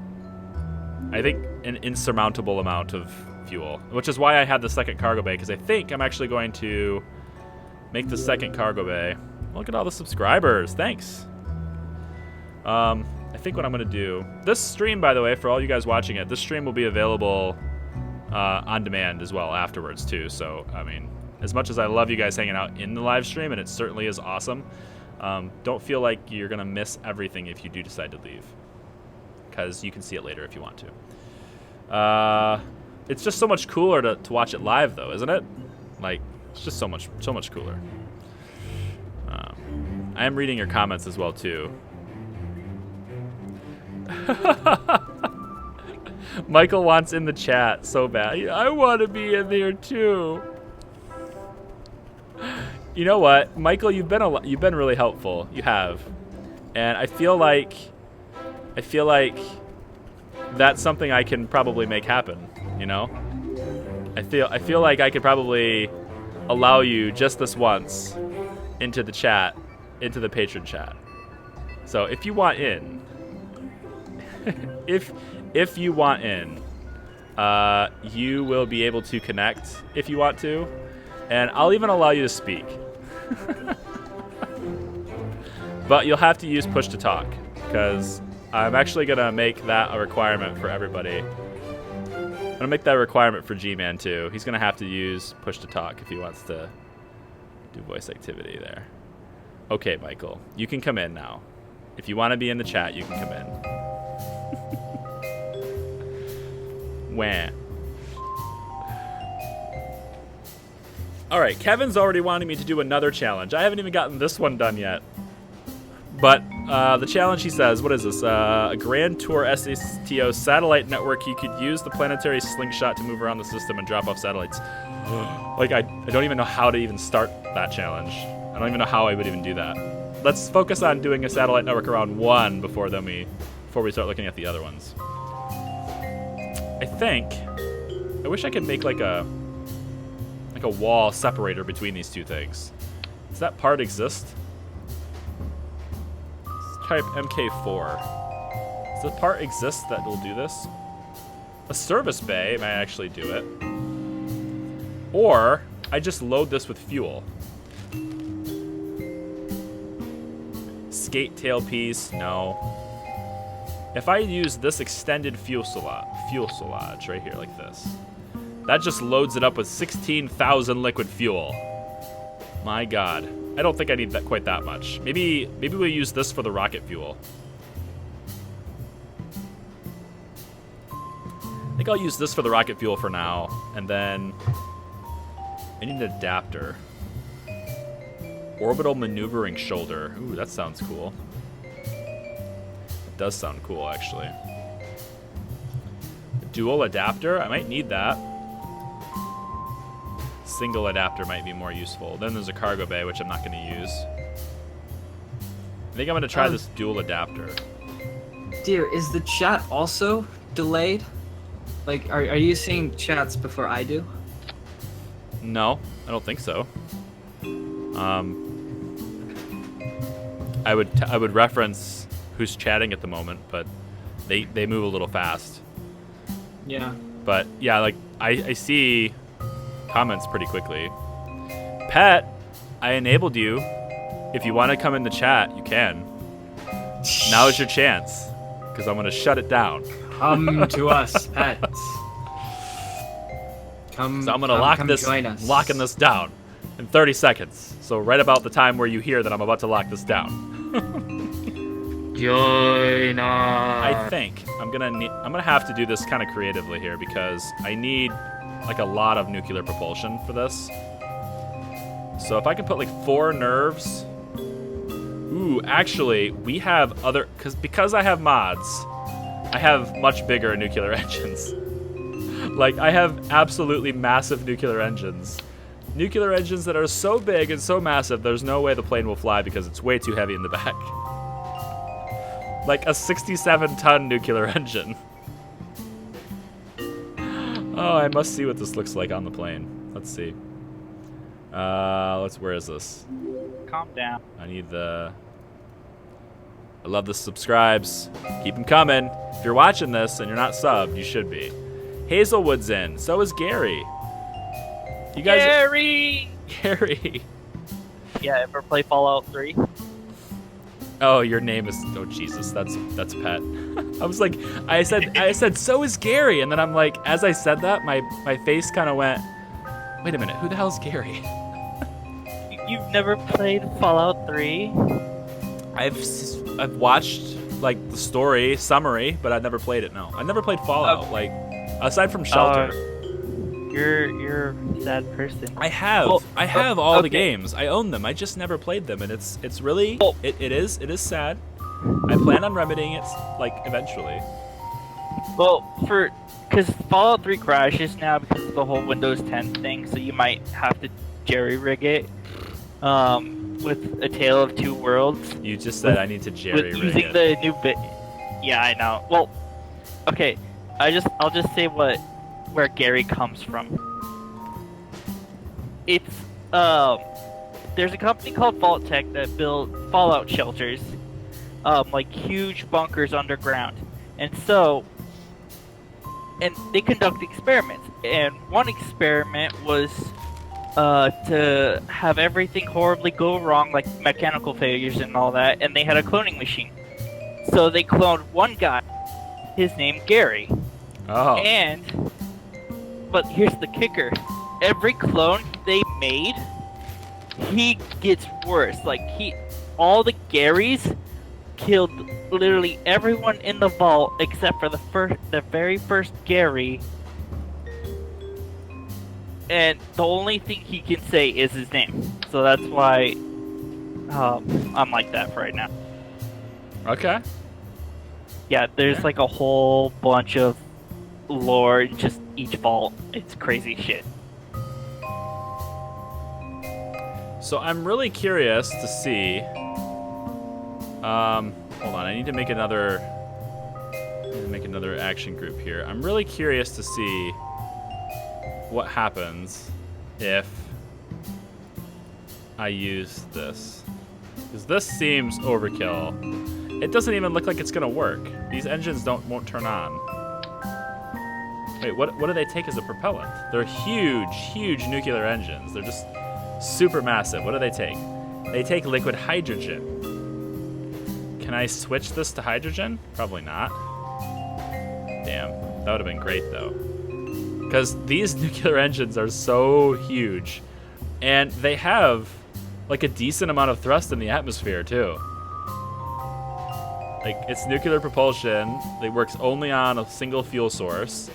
I think, an insurmountable amount of fuel, which is why I had the second cargo bay, because I think I'm actually going to make the second cargo bay. Look at all the subscribers. Thanks. I think what I'm going to do, this stream, by the way, for all you guys watching it, this stream will be available on demand as well afterwards too. So, I mean, as much as I love you guys hanging out in the live stream, and it certainly is awesome, don't feel like you're going to miss everything if you do decide to leave, because you can see it later if you want to. It's just so much cooler to watch it live, though, isn't it? Like, it's just so much cooler. I am reading your comments as well, too. Michael wants in the chat so bad. I want to be in there, too. You know what, Michael? You've been really helpful. You have, and I feel like that's something I can probably make happen. You know, I feel like I could probably allow you just this once into the chat, into the patron chat. So if you want in, if you want in, you will be able to connect if you want to, and I'll even allow you to speak. But you'll have to use push to talk, because I'm actually gonna make that a requirement for everybody. I'm gonna make that a requirement for G-Man too. He's gonna have to use push to talk if he wants to do voice activity there. Okay, Michael, you can come in now. If you want to be in the chat, you can come in. Wah. All right, Kevin's already wanting me to do another challenge. I haven't even gotten this one done yet. But the challenge, he says, what is this? A Grand Tour SSTO satellite network. You could use the planetary slingshot to move around the system and drop off satellites. Like, I don't even know how to even start that challenge. I don't even know how I would even do that. Let's focus on doing a satellite network around one before we start looking at the other ones. I wish I could make like a wall separator between these two things. Does that part exist? Type MK4. Does the part exist that will do this? A service bay may actually do it. Or I just load this with fuel. Skate tailpiece, no. If I use this extended fuselage right here like this, that just loads it up with 16,000 liquid fuel. My God. I don't think I need that quite that much. Maybe we'll use this for the rocket fuel. think I'll use this for the rocket fuel for now, and then I need an adapter. Orbital maneuvering shoulder. Ooh, that sounds cool. It does sound cool, actually. Dual adapter? I might need that. Single adapter might be more useful. Then there's a cargo bay, which I'm not going to use. I think I'm going to try this dual adapter. Dear, is the chat also delayed? Like, are you seeing chats before I do? No, I don't think so. I would reference who's chatting at the moment, but they move a little fast. Yeah. But yeah, like I see comments pretty quickly. Pet, I enabled you. If you want to come in the chat, you can. Now is your chance, because I'm gonna shut it down. Come to us, pets. Come. So I'm gonna join us. locking this down in 30 seconds. So right about the time where you hear that I'm about to lock this down. Join us. I think I'm gonna have to do this kind of creatively here, because I need like a lot of nuclear propulsion for this. So if I can put like 4 nerves. Ooh, actually, we have other because I have mods. I have much bigger nuclear engines. Like, I have absolutely massive nuclear engines. Nuclear engines that are so big and so massive, there's no way the plane will fly because it's way too heavy in the back. Like a 67-ton nuclear engine. Oh, I must see what this looks like on the plane. Let's see. Where is this? Calm down. I need the... I love the subscribes. Keep them coming. If you're watching this and you're not subbed, you should be. Hazelwood's in. So is Gary. You guys... Gary! Yeah, ever play Fallout 3? Oh, your name is... Oh, Jesus. That's Pet. I was like... I said, so is Gary. And then I'm like, as I said that, my face kind of went... Wait a minute. Who the hell's Gary? You've never played Fallout 3? I've watched like the story summary, but I've never played it. No, I've never played Fallout. Like aside from Shelter. You're a sad person. I have all the games. I own them. I just never played them, and it's really it is sad. I plan on remedying it like eventually. Well, because Fallout 3 crashes now because of the whole Windows 10 thing, so you might have to jerry-rig it. With A Tale of Two Worlds. You just said I need to jerry-rig it. Using the new bit. Yeah, I know. Well, okay. I'll just say where Gary comes from. It's there's a company called Vault Tech that built fallout shelters, like huge bunkers underground, and they conduct experiments. And one experiment was to have everything horribly go wrong, like mechanical failures and all that, and they had a cloning machine. So they cloned one guy, his name Gary. Oh. But here's the kicker. Every clone they made, he gets worse. Like, all the Garys killed literally everyone in the vault except for the very first Gary. And the only thing he can say is his name. So that's why I'm like that for right now. Okay. Yeah, there's like a whole bunch of lore in just each vault. It's crazy shit. So I'm really curious to see. Hold on, I need to make another action group here. I'm really curious to see what happens if I use this. Because this seems overkill. It doesn't even look like it's gonna work. These engines won't turn on. Wait, what do they take as a propellant? They're huge nuclear engines. They're just super massive. What do they take? They take liquid hydrogen. Can I switch this to hydrogen? Probably not. Damn, that would have been great though. Because these nuclear engines are so huge, and they have like a decent amount of thrust in the atmosphere too. Like, it's nuclear propulsion. It works only on a single fuel source,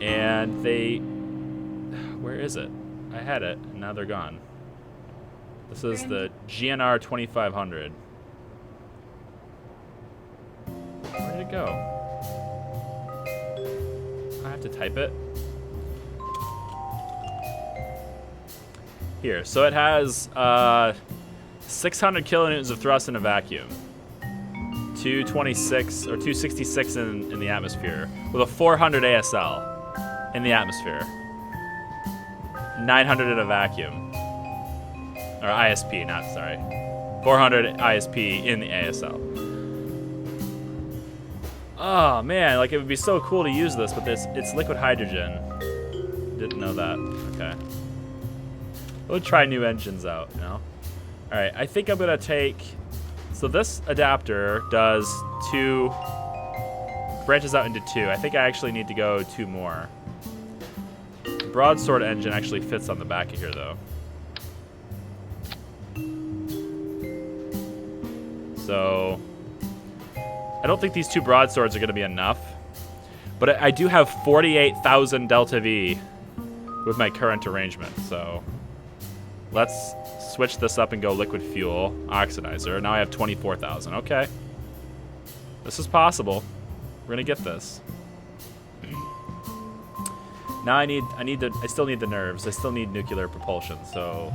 And they... Where is it? I had it, and now they're gone. This is the GNR 2500. Where did it go? I have to type it. Here, so it has 600 kilonewtons of thrust in a vacuum. 226 or 266 in the atmosphere with a 400 ASL in the atmosphere. 900 in a vacuum. Or ISP, not sorry. 400 ISP in the ASL. Oh man, like it would be so cool to use this, but it's liquid hydrogen. Didn't know that. Okay. We'll try new engines out, you know? Alright, I think I'm gonna take... So this adapter does two... branches out into two. I think I actually need to go two more. The broadsword engine actually fits on the back of here, though. So... I don't think these two broadswords are gonna be enough. But I do have 48,000 Delta V with my current arrangement, so... Let's switch this up and go liquid fuel oxidizer. Now I have 24,000. Okay. This is possible. We're gonna get this. Now I still need the nerves. I still need nuclear propulsion. So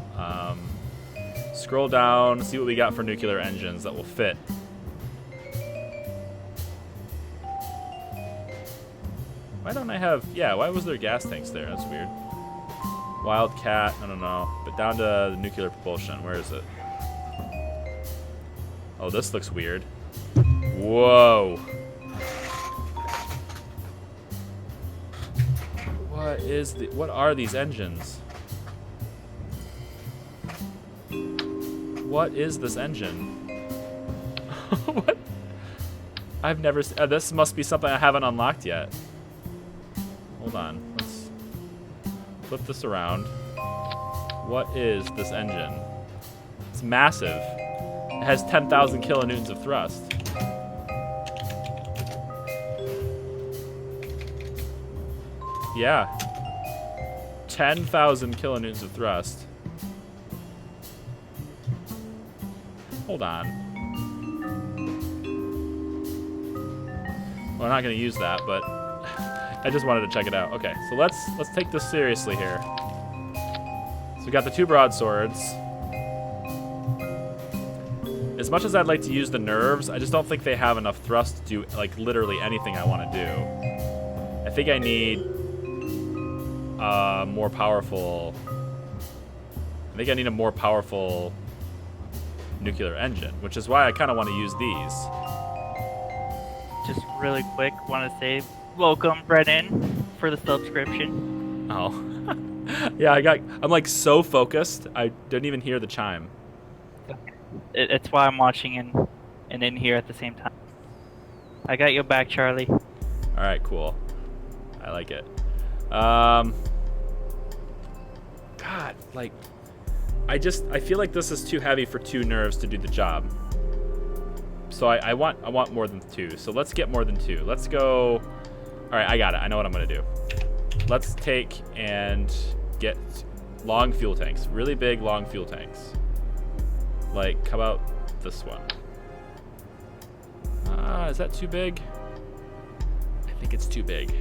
scroll down, see what we got for nuclear engines that will fit. Why don't I have, yeah, why was there gas tanks there? That's weird. Wildcat, I don't know. But down to the nuclear propulsion. Where is it? Oh, this looks weird. Whoa. What are these engines? What is this engine? What? I've never seen, this must be something I haven't unlocked yet. Hold on. Let's flip this around. What is this engine? It's massive. It has 10,000 kilonewtons of thrust. Yeah. 10,000 kilonewtons of thrust. Hold on. Well, I'm not going to use that, but I just wanted to check it out. Okay, so let's take this seriously here. So we got the two broadswords. As much as I'd like to use the nerves, I just don't think they have enough thrust to do like literally anything I want to do. I think I need more powerful. I think I need a more powerful nuclear engine, which is why I kind of want to use these. Just really quick, want to say welcome, Brennan, for the subscription. Oh. Yeah, I'm like so focused, I didn't even hear the chime. It's why I'm watching and in here at the same time. I got your back, Charlie. Alright, cool. I like it. God, like, I feel like this is too heavy for two nerves to do the job. So I want more than two. So let's get more than two. Let's go. All right, I got it. I know what I'm gonna do. Let's take and get long fuel tanks, really big long fuel tanks. Like, how about this one? Is that too big? I think it's too big.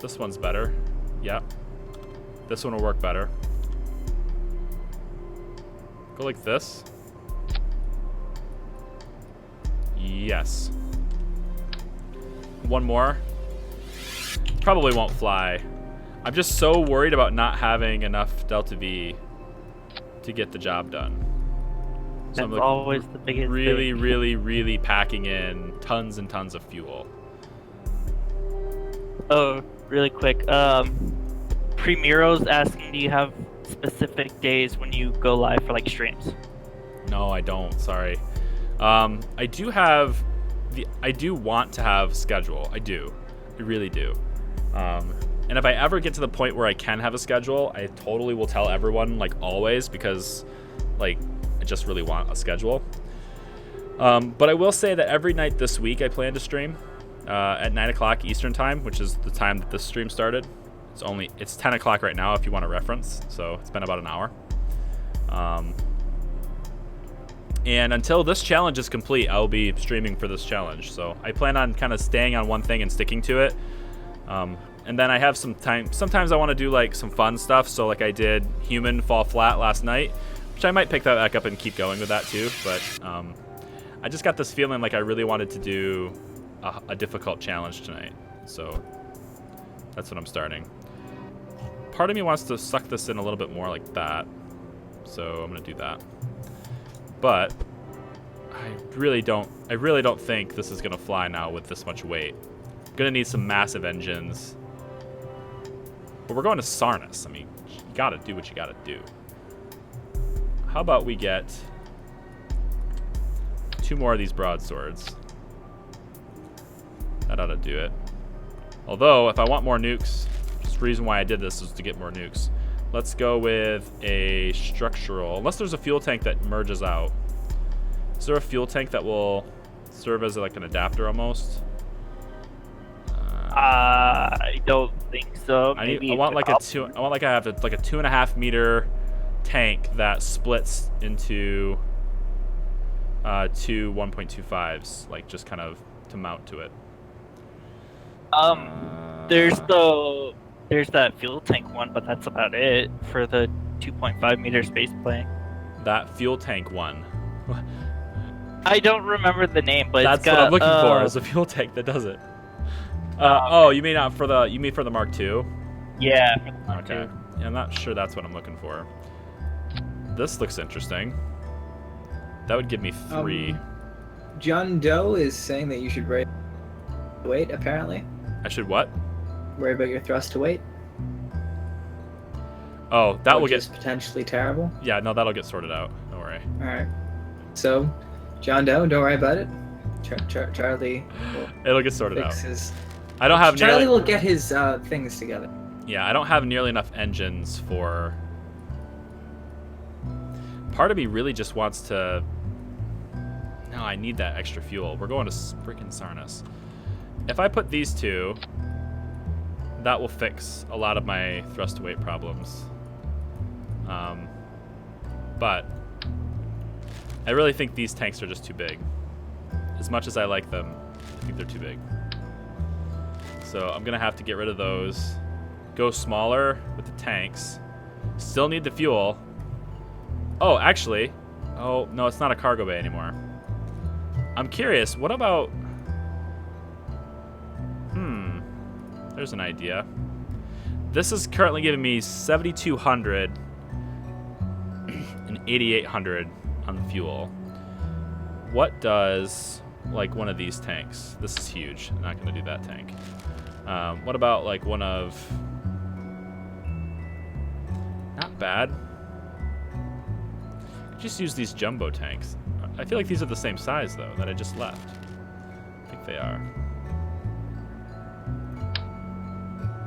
This one's better. Yep. This one will work better. Go like this. Yes. One more. Probably won't fly. I'm just so worried about not having enough Delta V to get the job done. So That's always the biggest really, thing. really packing in tons and tons of fuel. Oh, really quick. Premiero's asking, do you have specific days when you go live for like streams? No, I don't. Sorry. I do want to have schedule. I do. I really do. And if I ever get to the point where I can have a schedule, I totally will tell everyone, like always, because like I just really want a schedule. But I will say that every night this week I plan to stream. at 9 o'clock Eastern time, which is the time that this stream started. It's 10 o'clock right now if you want a reference, so it's been about an hour. And until this challenge is complete, I'll be streaming for this challenge. So I plan on kind of staying on one thing and sticking to it. And then I have some time. Sometimes I want to do like some fun stuff. So like I did human fall flat last night, which I might pick that back up and keep going with that too. But I just got this feeling like I really wanted to do a difficult challenge tonight. So that's what I'm starting. Part of me wants to suck this in a little bit more like that. So I'm going to do that. But I really don't think this is going to fly now with this much weight. Going to need some massive engines. But we're going to Sarnus. I mean, you got to do what you got to do. How about we get 2 more of these broadswords? That ought to do it. Although, if I want more nukes, just the reason why I did this is to get more nukes. Let's go with a structural, unless there's a fuel tank that merges out. Is there a fuel tank that will serve as like an adapter almost? I don't think so. I want like a 2.5 meter tank that splits into 2 1.25s, like just kind of to mount to it. There's that fuel tank one, but that's about it for the 2.5 meter space plane. That fuel tank one. I don't remember the name, but that's what I'm looking for, is a fuel tank that does it. Oh, you mean for the Mark II? Yeah, for the Mark II. Okay. Yeah, I'm not sure that's what I'm looking for. This looks interesting. That would give me 3. John Doe is saying that you should worry weight, apparently. I should what? Worry about your thrust to weight. Oh, that will which get is potentially terrible. Yeah, no, that'll get sorted out. Don't worry. All right. So, John Doe, don't worry about it. Charlie. It'll get sorted out. His... I don't have Charlie will get his things together. Yeah, I don't have nearly enough engines for. Part of me really just wants to. No, I need that extra fuel. We're going to freaking Sarnus. If I put these 2, that will fix a lot of my thrust to weight problems. But I really think these tanks are just too big. As much as I like them, I think they're too big. So I'm gonna have to get rid of those. Go smaller with the tanks. Still need the fuel. Oh, actually. Oh, no, it's not a cargo bay anymore. I'm curious, what about... There's an idea. This is currently giving me 7,200 and 8,800 on the fuel. What does, like, one of these tanks? This is huge. I'm not going to do that tank. What about, like, one of... Not bad. Just use these jumbo tanks. I feel like these are the same size, though, that I just left. I think they are.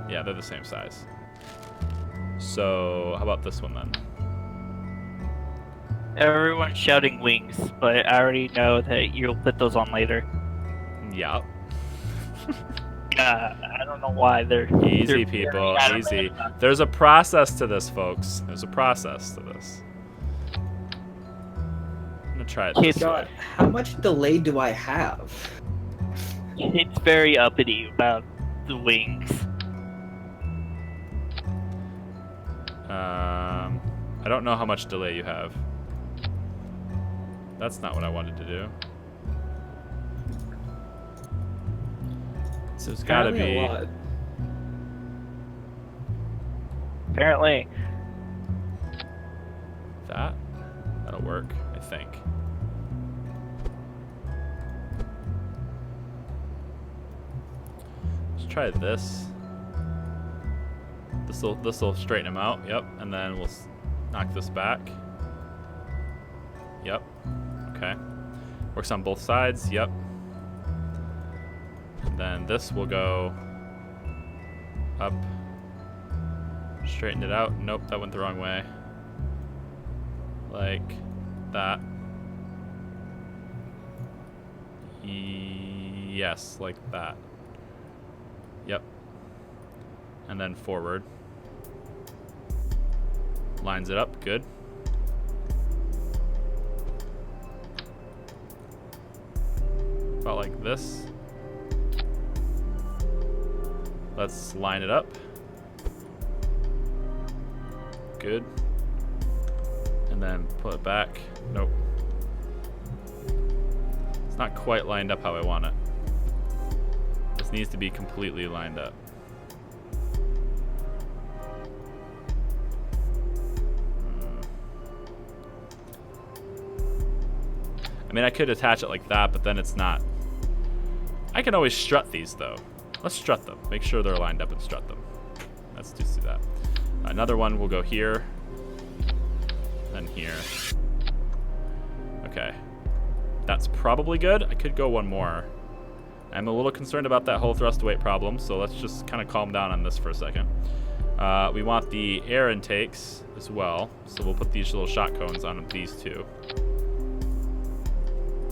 Yeah, they're the same size. So, how about this one, then? Everyone's shouting wings, but I already know that you'll put those on later. Yeah. I don't know why they're... Easy, people, easy. There's a process to this, folks. There's a process to this. I'm gonna try it this way. How much delay do I have? It's very uppity about the wings. I don't know how much delay you have. That's not what I wanted to do. So it's gotta be... A lot. Apparently. That'll work, I think. Let's try this. This'll straighten him out. Yep, and then we'll knock this back. Yep. Okay. Works on both sides. Yep. And then this will go up. Straighten it out. Nope, that went the wrong way. Like that. Yes, like that. Yep. And then forward. Lines it up. Good. About like this. Let's line it up. Good. And then pull it back. Nope. It's not quite lined up how I want it. This needs to be completely lined up. I mean, I could attach it like that, but then it's not. I can always strut these, though. Let's strut them. Make sure they're lined up and strut them. Let's just do that. Another one will go here. Then here. Okay. That's probably good. I could go one more. I'm a little concerned about that whole thrust weight problem, so let's just kind of calm down on this for a second. We want the air intakes as well, so we'll put these little shot cones on these two.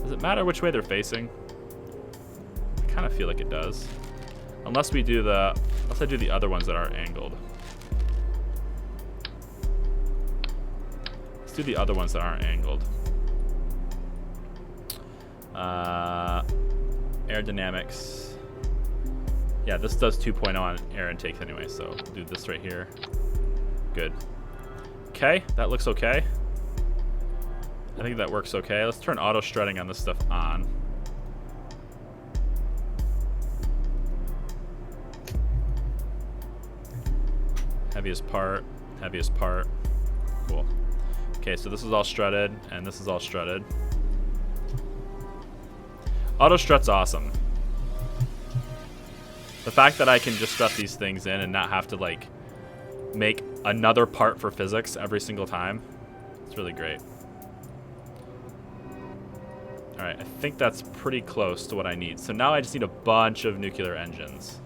Does it matter which way they're facing? I kind of feel like it does. Unless I do the other ones that are angled. Let's do the other ones that aren't angled. Aerodynamics. Yeah, this does 2.0 on air intakes anyway, so we'll do this right here. Good. Okay, that looks okay. I think that works okay. Let's turn auto strutting on this stuff on. Heaviest part, heaviest part. Cool. Okay, so this is all strutted, and this is all strutted. Auto strut's awesome. The fact that I can just strut these things in and not have to, like, make another part for physics every single time, it's really great. Alright, I think that's pretty close to what I need. So now I just need a bunch of nuclear engines.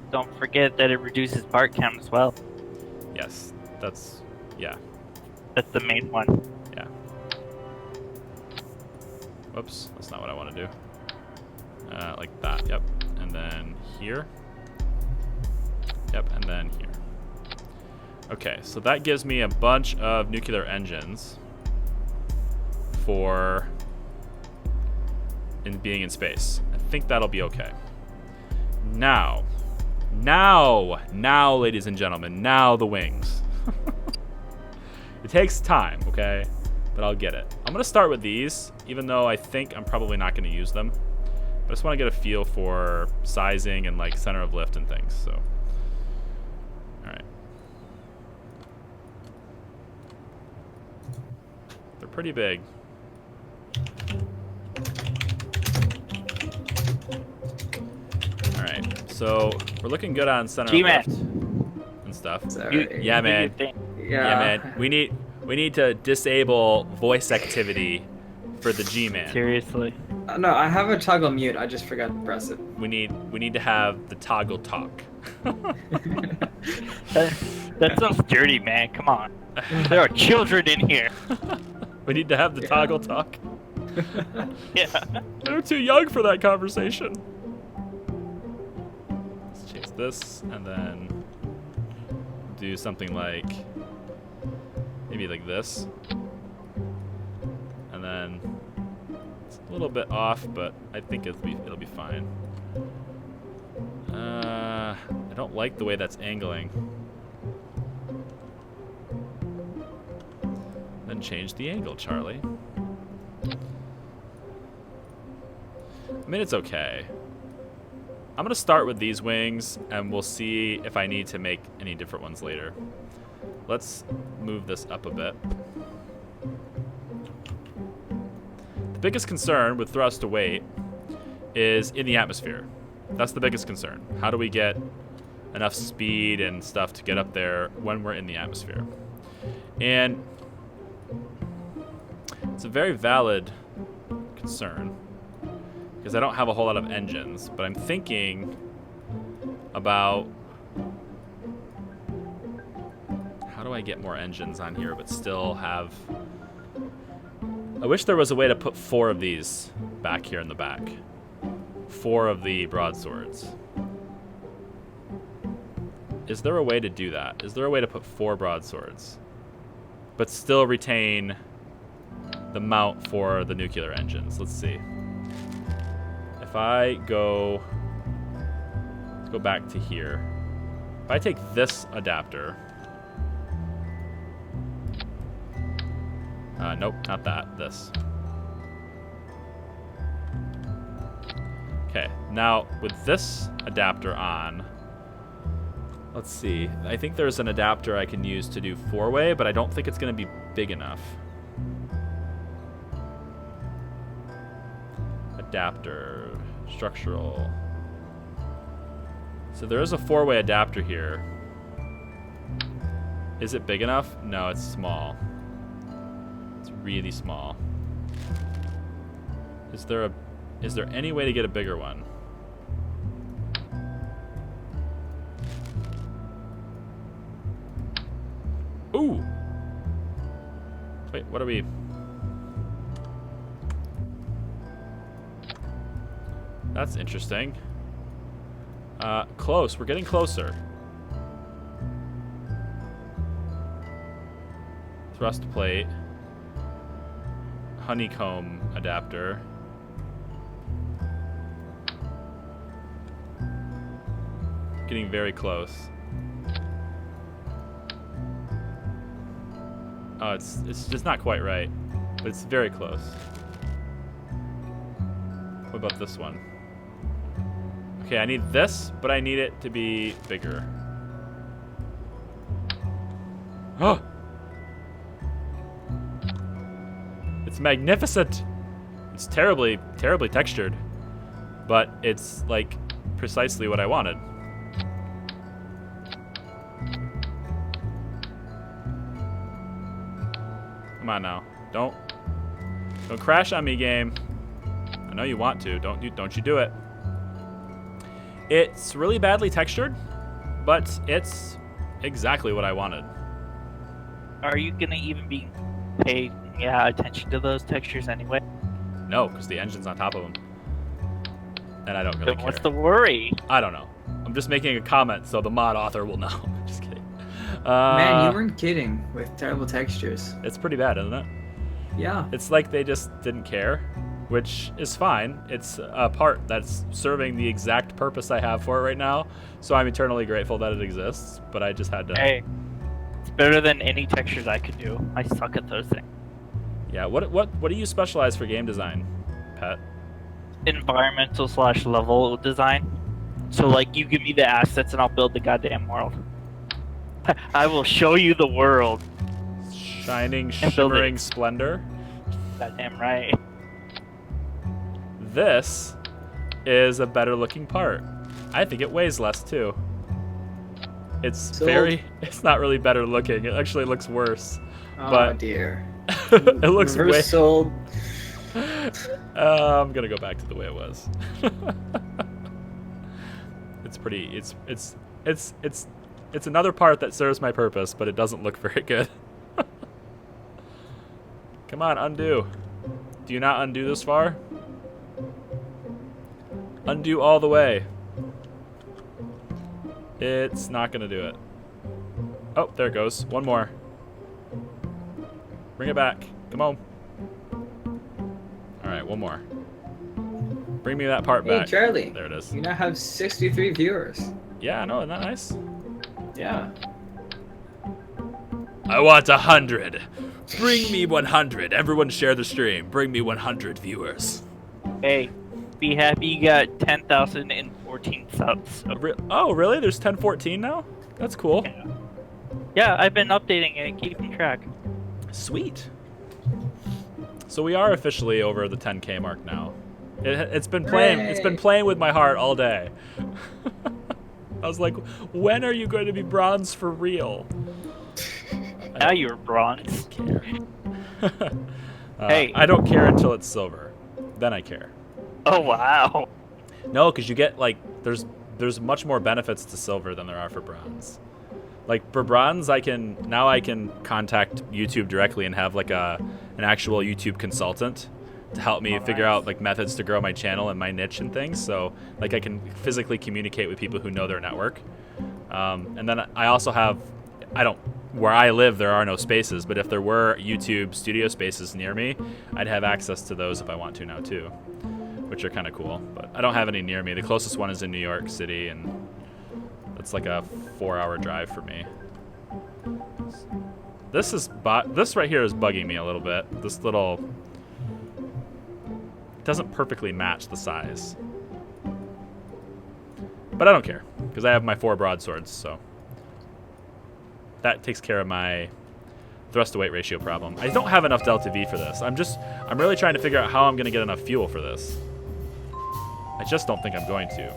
Don't forget that it reduces part count as well. Yes, that's, yeah. That's the main one. Yeah. Whoops, that's not what I want to do. Like that, yep. And then here. Yep, and then here. Okay, so that gives me a bunch of nuclear engines for being in space. I think that'll be okay. Now, ladies and gentlemen, now the wings. It takes time, okay? But I'll get it. I'm gonna start with these, even though I think I'm probably not gonna use them. But I just wanna get a feel for sizing and like center of lift and things, so. All right. They're pretty big. All right, so we're looking good on center of lift and stuff. Sorry. Yeah, man. Yeah, man. We need to disable voice activity for the G-Man. Seriously. No, I have a toggle mute. I just forgot to press it. We need to have the toggle talk. That sounds dirty, man. Come on. There are children in here. We need to have the toggle talk. Yeah. They're too young for that conversation. Let's chase this and then do something like maybe like this. And then it's a little bit off, but I think it'll be fine. I don't like the way that's angling. Then change the angle, Charlie. I mean, it's okay. I'm gonna start with these wings, and we'll see if I need to make any different ones later. Let's move this up a bit. The biggest concern with thrust to weight is in the atmosphere. That's the biggest concern. How do we get enough speed and stuff to get up there when we're in the atmosphere? And it's a very valid concern because I don't have a whole lot of engines, but I'm thinking about how do I get more engines on here but still have... I wish there was a way to put 4 of these back here in the back. 4 of the broadswords. Is there a way to do that? Is there a way to put 4 broadswords, but still retain the mount for the nuclear engines? Let's see. If I go, let's go back to here. If I take this adapter, nope, not that, this. Okay, now with this adapter on, let's see. I think there's an adapter I can use to do 4-way, but I don't think it's going to be big enough. Adapter, structural. So there is a 4-way adapter here. Is it big enough? No, it's small. It's really small. Is there any way to get a bigger one? Ooh! Wait, what are we... That's interesting. Close. We're getting closer. Thrust plate. Honeycomb adapter. Getting very close. Oh, it's just not quite right, but it's very close. What about this one? Okay, I need this, but I need it to be bigger. Oh! It's magnificent! It's terribly, terribly textured, but it's like precisely what I wanted. Come on now. Don't crash on me, game. I know you want to. Don't you do it. It's really badly textured, but it's exactly what I wanted. Are you gonna even be paying attention to those textures anyway? No, because the engine's on top of them, and I don't really care. What's the worry? I don't know. I'm just making a comment so the mod author will know. Just kidding. Man, you weren't kidding with terrible textures. It's pretty bad, isn't it? Yeah. It's like they just didn't care, which is fine. It's a part that's serving the exact purpose I have for it right now, so I'm eternally grateful that it exists, but I just had to... Hey, it's better than any textures I could do. I suck at those things. Yeah, what do you specialize for game design, Pet? Environmental / level design. So, like, you give me the assets and I'll build the goddamn world. I will show you the world. Shining, shimmering splendor. Goddamn right. This is a better looking part. I think it weighs less too. It's it's not really better looking. It actually looks worse. Oh but dear. It looks way... sold. I'm gonna go back to the way it was. It's pretty. It's another part that serves my purpose, but it doesn't look very good. Come on, undo. Do you not undo this far? Undo all the way. It's not gonna do it. Oh, there it goes. One more. Bring it back. Come on. Alright, one more. Bring me that part back. Hey, Charlie. There it is. You now have 63 viewers. Yeah, I know. Isn't that nice? Yeah. I want 100. Bring me 100. Everyone share the stream. Bring me 100 viewers. Hey, be happy you got 10,014 subs. Oh, really? There's 1014 now? That's cool. Yeah, I've been updating it and keeping track. Sweet. So we are officially over the 10K mark now. It's been playing. Hooray. It's been playing with my heart all day. I was like, when are you going to be bronze for real? Now you're bronze. I don't care. Hey. I don't care until it's silver. Then I care. Oh wow. No, because you get like there's much more benefits to silver than there are for bronze. Like for bronze, I can contact YouTube directly and have like an actual YouTube consultant to help me figure out like methods to grow my channel and my niche and things. So like I can physically communicate with people who know their network. And then I also have, where I live, there are no spaces, but if there were YouTube studio spaces near me, I'd have access to those if I want to now too, which are kind of cool. But I don't have any near me. The closest one is in New York City, and that's like a 4-hour drive for me. This right here is bugging me a little bit. This little doesn't perfectly match the size, but I don't care because I have my 4 broadswords, so that takes care of my thrust to weight ratio problem. I don't have enough delta V for this. I'm really trying to figure out how I'm going to get enough fuel for this. I just don't think I'm going to.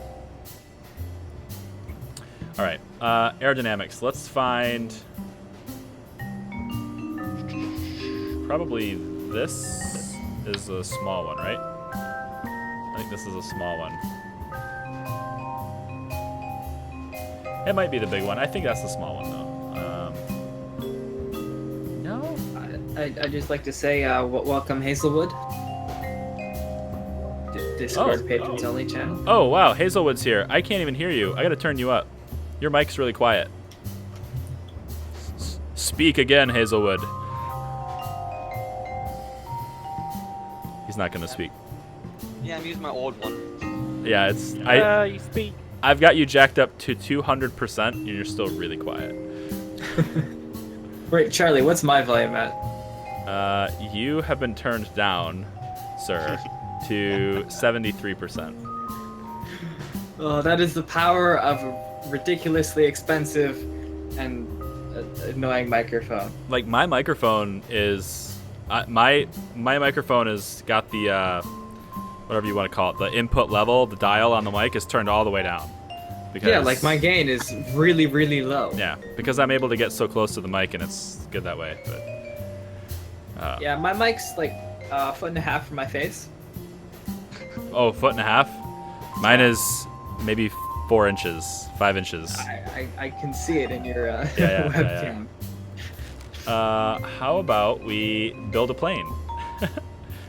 All right, aerodynamics. Let's find probably this is a small one, right? I think this is a small one. It might be the big one. I think that's the small one, though. No? I'd just like to say, welcome Hazelwood. Discord patrons only channel. Oh, wow. Hazelwood's here. I can't even hear you. I gotta turn you up. Your mic's really quiet. Speak again, Hazelwood. He's not gonna speak. Yeah, I'm using my old one. Yeah, it's... you speak. I've got you jacked up to 200%, and you're still really quiet. Wait, Charlie, what's my volume at? You have been turned down, sir, to 73%. Oh, that is the power of a ridiculously expensive and annoying microphone. Like, my microphone is... my microphone has got the... whatever you want to call it, the input level, the dial on the mic is turned all the way down. Because, yeah, like my gain is really, really low. Yeah, because I'm able to get so close to the mic, and it's good that way. But yeah, my mic's like a 1.5 feet from my face. Oh, 1.5 feet? Mine is maybe 4 inches, 5 inches. I can see it in your webcam. How about we build a plane?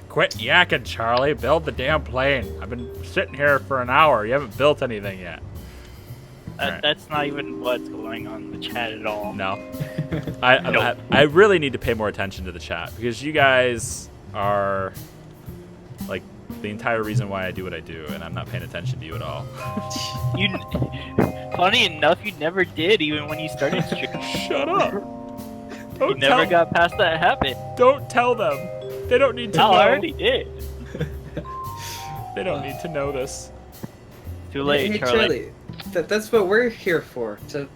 Quit yakking, Charlie. Build the damn plane. I've been sitting here for an hour. You haven't built anything yet. Right. That's not even what's going on in the chat at all. No. I really need to pay more attention to the chat because you guys are like the entire reason why I do what I do, and I'm not paying attention to you at all. Funny enough, you never did, even when you started streaming. Shut up. You never got past that habit. Don't tell them. They don't need to know. I already did. They don't need to know this. Too late, hey, Charlie. That's what we're here for, to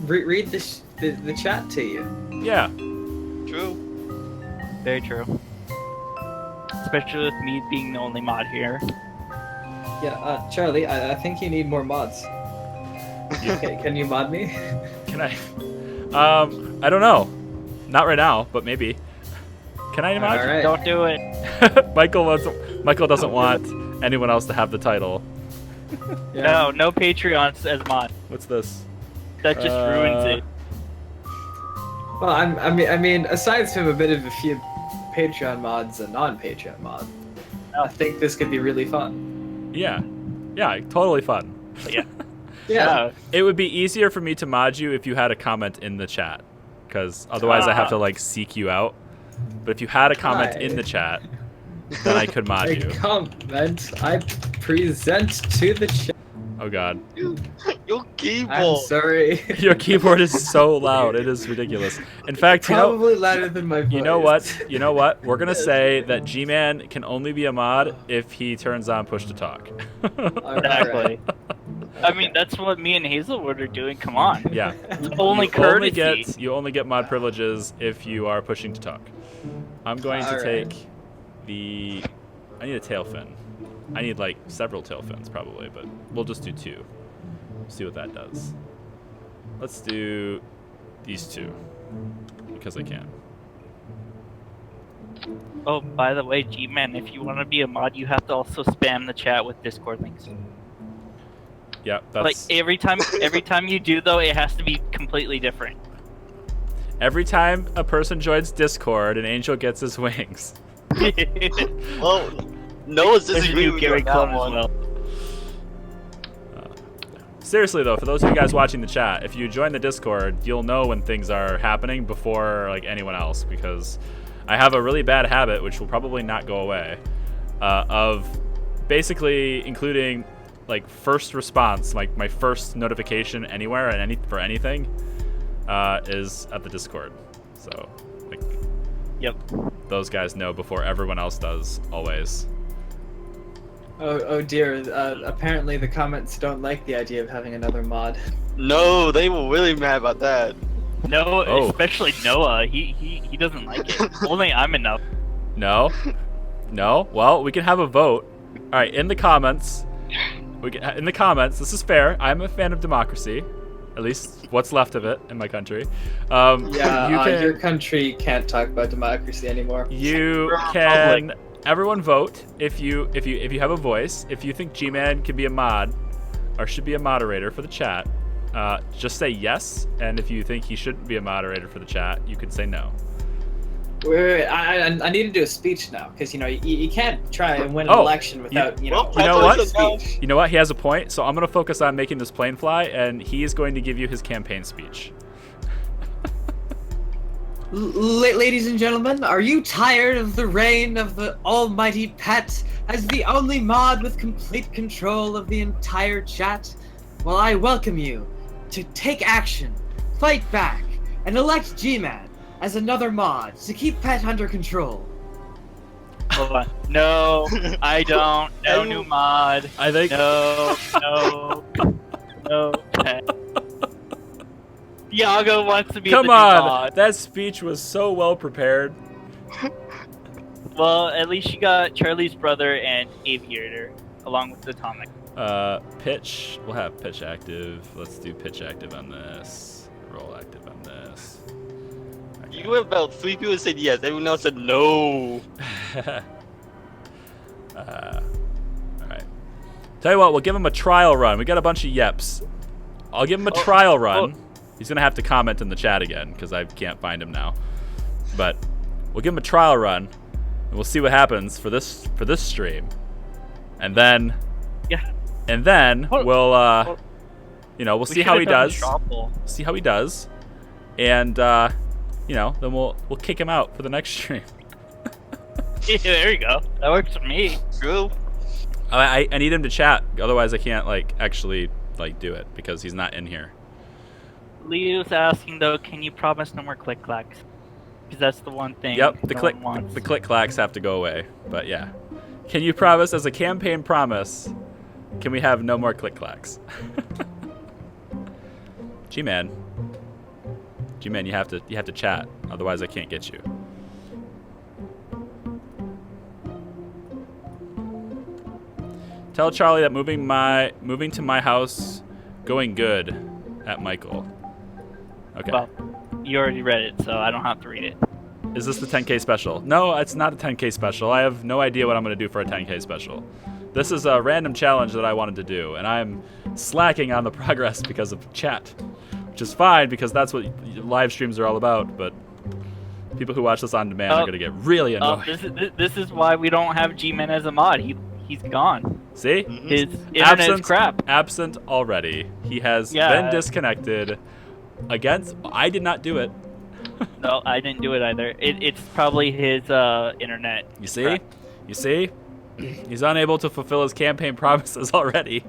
read the chat to you. Yeah. True. Very true. Especially with me being the only mod here. Yeah, Charlie, I think you need more mods. Can you mod me? Can I? I don't know. Not right now, but maybe. Can I mod? All right. Don't do it. Michael doesn't want anyone else to have the title. Yeah. No Patreons as mod. What's this? That just ruins it. Well, I mean, aside from a bit of a few Patreon mods and non-Patreon mods, I think this could be really fun. Yeah, totally fun. Yeah. Yeah. It would be easier for me to mod you if you had a comment in the chat, because otherwise I have to like seek you out. But if you had a comment in the chat, then I could mod you. Comment. I present to the chat. Oh god. Your keyboard. I'm sorry. Your keyboard is so loud. It is ridiculous. In fact, Probably louder than my voice. You know what? We're going to say that G-Man can only be a mod if he turns on push to talk. Exactly. I mean, that's what me and Hazelwood are doing. Come on. Yeah. Only courtesy. You only get mod privileges if you are pushing to talk. I'm going to take the... I need a tail fin. I need like several tail fins probably, but we'll just do 2. See what that does. Let's do these 2 because I can. Oh, by the way, G-Man, if you want to be a mod, you have to also spam the chat with Discord links. Yeah, that's... Like every time you do though, it has to be completely different. Every time a person joins Discord, an angel gets his wings. Well, Noah's There's a disagreeing new with you Gary on that clone as one. well. Seriously though, for those of you guys watching the chat, if you join the Discord, you'll know when things are happening before like anyone else, because I have a really bad habit, which will probably not go away, of basically including like first response, like my first notification anywhere and for anything is at the Discord. So like, Yep. those guys know before everyone else does, always. Oh dear. Apparently the comments don't like the idea of having another mod. No, they were really mad about that. No, Oh. especially Noah. He doesn't like it. Only I'm enough. No? No? Well, we can have a vote. All right, in the comments, in the comments, this is fair. I'm a fan of democracy, at least what's left of it in my country. Yeah, your country can't talk about democracy anymore. You can. Everyone vote if you have a voice. If you think G-Man can be a mod or should be a moderator for the chat, just say yes. And if you think he shouldn't be a moderator for the chat, you can say no. Wait, I need to do a speech now, because you can't try and win an Oh, election without you know doing what? a speech. You know what? He has a point. So I'm gonna focus on making this plane fly, and he is going to give you his campaign speech. Ladies and gentlemen, are you tired of the reign of the almighty Pet as the only mod with complete control of the entire chat? Well, I welcome you to take action, fight back, and elect G-Man as another mod to keep Pet under control. Hold on. No, I don't. No new mod. I think. No. Iago wants to be Come the new on! mod. That speech was so well prepared. Well, at least you got Charlie's brother and Aviator, along with Atomic. Pitch. We'll have pitch active. Let's do pitch active on this. Roll active on this. Okay. You have about 3 people said yes. Everyone else said no. Alright. Tell you what, we'll give him a trial run. We got a bunch of yeps. I'll give him a trial run. He's gonna have to comment in the chat again because I can't find him now. But we'll give him a trial run, and we'll see what happens for this stream. And then, we'll we'll see how he does. See how he does, and then we'll kick him out for the next stream. Yeah, there you go. That works for me. True. I need him to chat, otherwise I can't actually do it because he's not in here. Leo's asking though, can you promise no more click clacks? Because that's the one thing. Yep, the the click clacks have to go away. But yeah, can you promise as a campaign promise? Can we have no more click clacks? G-Man, you have to chat, otherwise I can't get you. Tell Charlie that moving to my house, going good, at Michael. Okay. Well, you already read it, so I don't have to read it. Is this the 10K special? No, it's not a 10K special. I have no idea what I'm going to do for a 10K special. This is a random challenge that I wanted to do, and I'm slacking on the progress because of chat, which is fine because that's what live streams are all about, but people who watch this on demand are going to get really annoyed. This is why we don't have G-Man as a mod. He's gone. See? His internet is crap. Absent already. He has been disconnected. I did not do it. No, I didn't do it either. It's probably his internet. You see? You see? He's unable to fulfill his campaign promises already.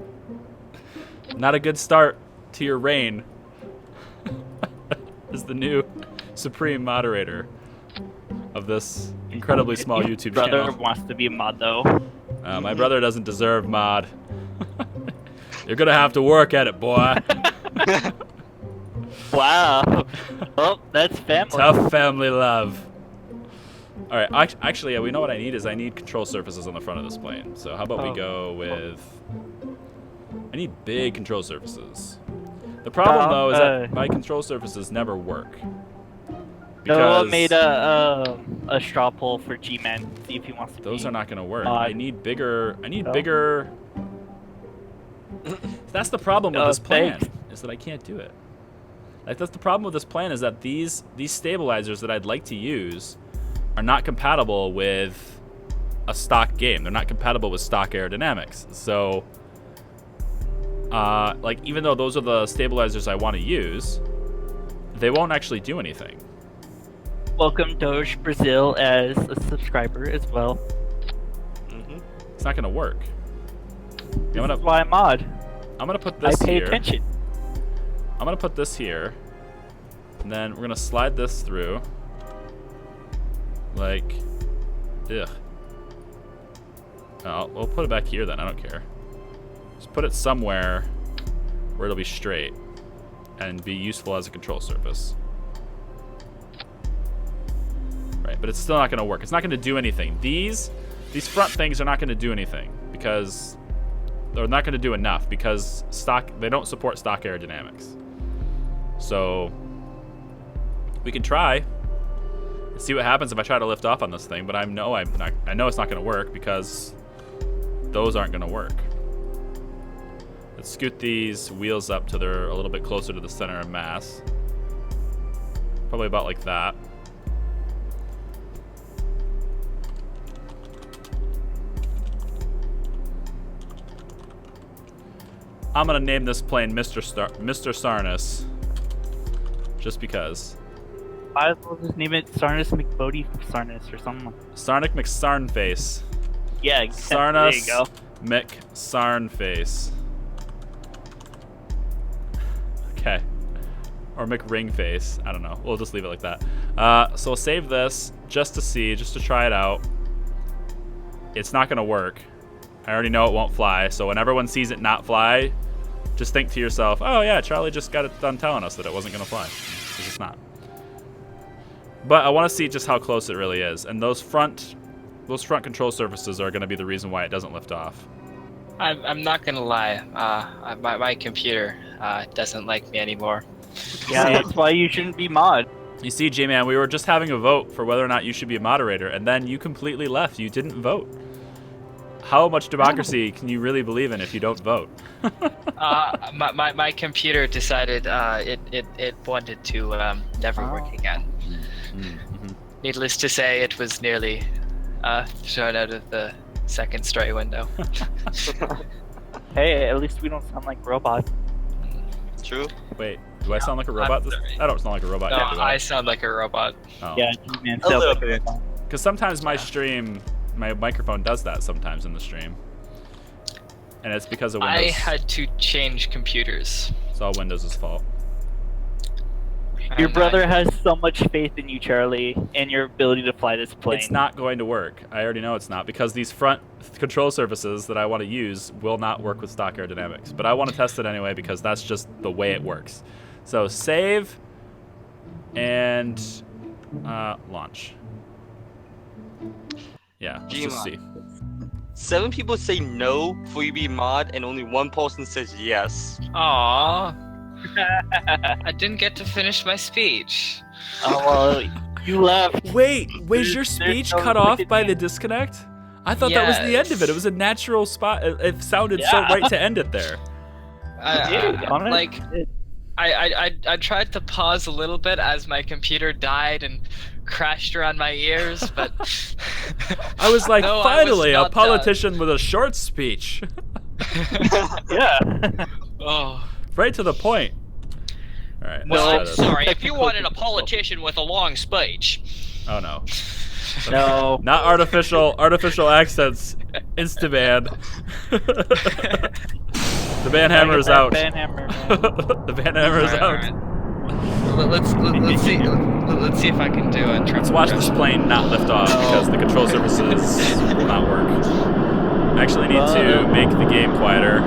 Not a good start to your reign as the new supreme moderator of this incredibly small YouTube brother channel. Wants to be a mod though. My brother doesn't deserve mod. You're gonna have to work at it, boy. Wow. Well, that's family. Tough family love. All right, actually, we know what I need is I need control surfaces on the front of this plane. So how about we go with? I need big control surfaces. The problem though is that my control surfaces never work. Noah made a straw poll for G-Man. See if he wants to. Those are not gonna work. mod. I need bigger. Bigger. That's the problem with this plan. Is that I can't do it. That's the problem with this plan is that these stabilizers that I'd like to use are not compatible with a stock game. They're not compatible with stock aerodynamics. So, like, even though those are the stabilizers I want to use, they won't actually do anything. Welcome Doge Brazil as a subscriber as well. It's not going to work. This is why I'm mod. I'm going to put this I pay here. attention. I'm going to put this here. And then we're going to slide this through. Like, ugh. We'll put it back here then. I don't care. Just put it somewhere where it'll be straight and be useful as a control surface. Right, but it's still not going to work. It's not going to do anything. These front things are not going to do anything because they're not going to do enough because they don't support stock aerodynamics. So we can try and see what happens if I try to lift off on this thing, but I know it's not going to work because those aren't going to work. Let's scoot these wheels up till they're a little bit closer to the center of mass. Probably about like that. I'm gonna name this plane Mr. Sarnus, just because. I will just name it Sarnus McBodie Sarnus or something. Sarnic McSarnface. Yeah, exactly. Sarnus There you go. McSarnface. Okay. Or McRingface. I don't know. We'll just leave it like that. So we'll save this just to try it out. It's not gonna work. I already know it won't fly, so when everyone sees it not fly, just think to yourself, oh yeah, Charlie just got it done telling us that it wasn't going to fly. It's just not. But I want to see just how close it really is. And those front control surfaces are going to be the reason why it doesn't lift off. I'm not going to lie. My computer doesn't like me anymore. Yeah, that's why you shouldn't be mod. You see, J-Man, we were just having a vote for whether or not you should be a moderator, and then you completely left. You didn't vote. How much democracy can you really believe in if you don't vote? My computer decided it wanted to never work again. Needless to say, it was nearly thrown out of the second story window. Hey, at least we don't sound like robots. True. Wait, do I sound like a robot? I don't sound like a robot No, yet, do I? I sound like a robot. Oh. Yeah, man, A little bit. Because sometimes my microphone does that sometimes in the stream. And it's because of Windows. I had to change computers. It's all Windows' fault. Your And brother has so much faith in you, Charlie, and your ability to fly this plane. It's not going to work. I already know it's not, because these front control surfaces that I want to use will not work with stock aerodynamics. But I want to test it anyway because that's just the way it works. So save and launch. Yeah, let's just see. 7 people say no for you to be mod, and only 1 person says yes. Aww. I didn't get to finish my speech. Oh, well, you left. Wait, was There's- your there's speech no cut off wicked by man. the disconnect? I thought that was the end of it. It was a natural spot. It sounded so Yeah. right to end it there. Like, I tried to pause a little bit as my computer died and crashed around my ears, but I was like, No, I was finally, a not politician with a short speech. Yeah. oh. Right to the point. All right, let's Well, try I'm this. sorry. If you wanted a politician with a long speech, Oh no. No. Not artificial accents. Insta-ban. The ban hammer is out. Ban hammer, man. The ban hammer is out. Let's see. Let's see if I can do it. Let's watch this plane not lift off because the control surfaces will not work. I actually need to make the game quieter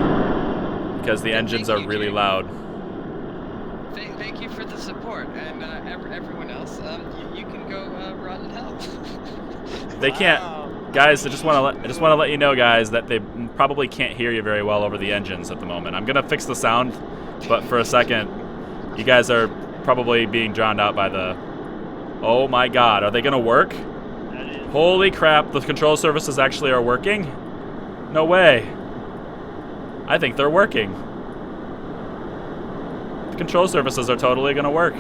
because the engines are really loud. Thank you for the support, and everyone else. You can go rot in hell. They can't, guys. I just want to let you know, guys, that they probably can't hear you very well over the engines at the moment. I'm gonna fix the sound, but for a second, you guys are probably being drowned out by the. Oh my God, are they gonna work? Holy crap! The control surfaces actually are working. No way. I think they're working. The control surfaces are totally gonna work.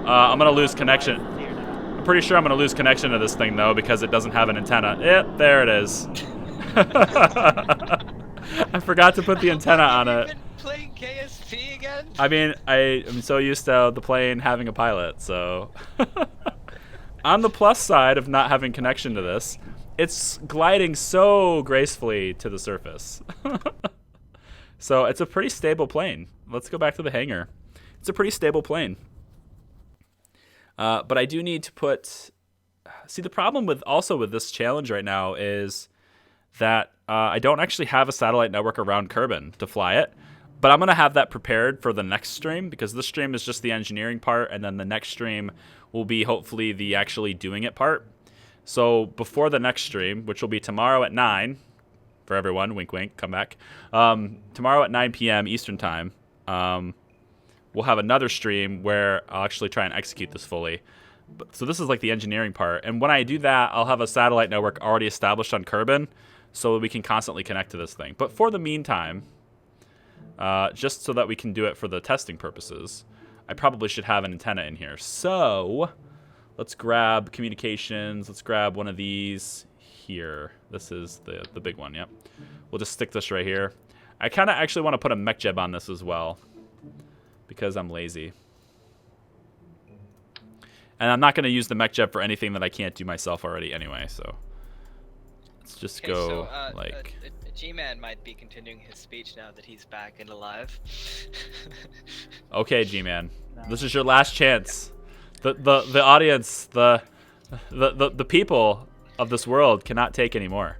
I'm gonna lose connection. I'm pretty sure I'm gonna lose connection to this thing though because it doesn't have an antenna. There it is. I forgot to put the antenna on it. Been playing KSP again? I mean, I am so used to the plane having a pilot, so. On the plus side of not having connection to this, it's gliding so gracefully to the surface. So it's a pretty stable plane. Let's go back to the hangar. It's a pretty stable plane. But I do need to put... See, the problem with this challenge right now is that I don't actually have a satellite network around Kerbin to fly it. But I'm going to have that prepared for the next stream because this stream is just the engineering part, and then the next stream will be hopefully the actually doing it part. So before the next stream, which will be tomorrow at 9, for everyone, wink wink, come back. Tomorrow at 9 p.m. Eastern Time, we'll have another stream where I'll actually try and execute this fully. So this is like the engineering part. And when I do that, I'll have a satellite network already established on Kerbin so we can constantly connect to this thing. But for the meantime, just so that we can do it for the testing purposes, I probably should have an antenna in here. So let's grab communications. Let's grab one of these here. This is the big one, yep. We'll just stick this right here. I kind of actually want to put a mech jeb on this as well because I'm lazy. And I'm not going to use the mech jeb for anything that I can't do myself already anyway, so let's just go like... G-Man might be continuing his speech now that he's back and alive. Okay, G-Man. This is your last chance. The audience, the people of this world cannot take any more.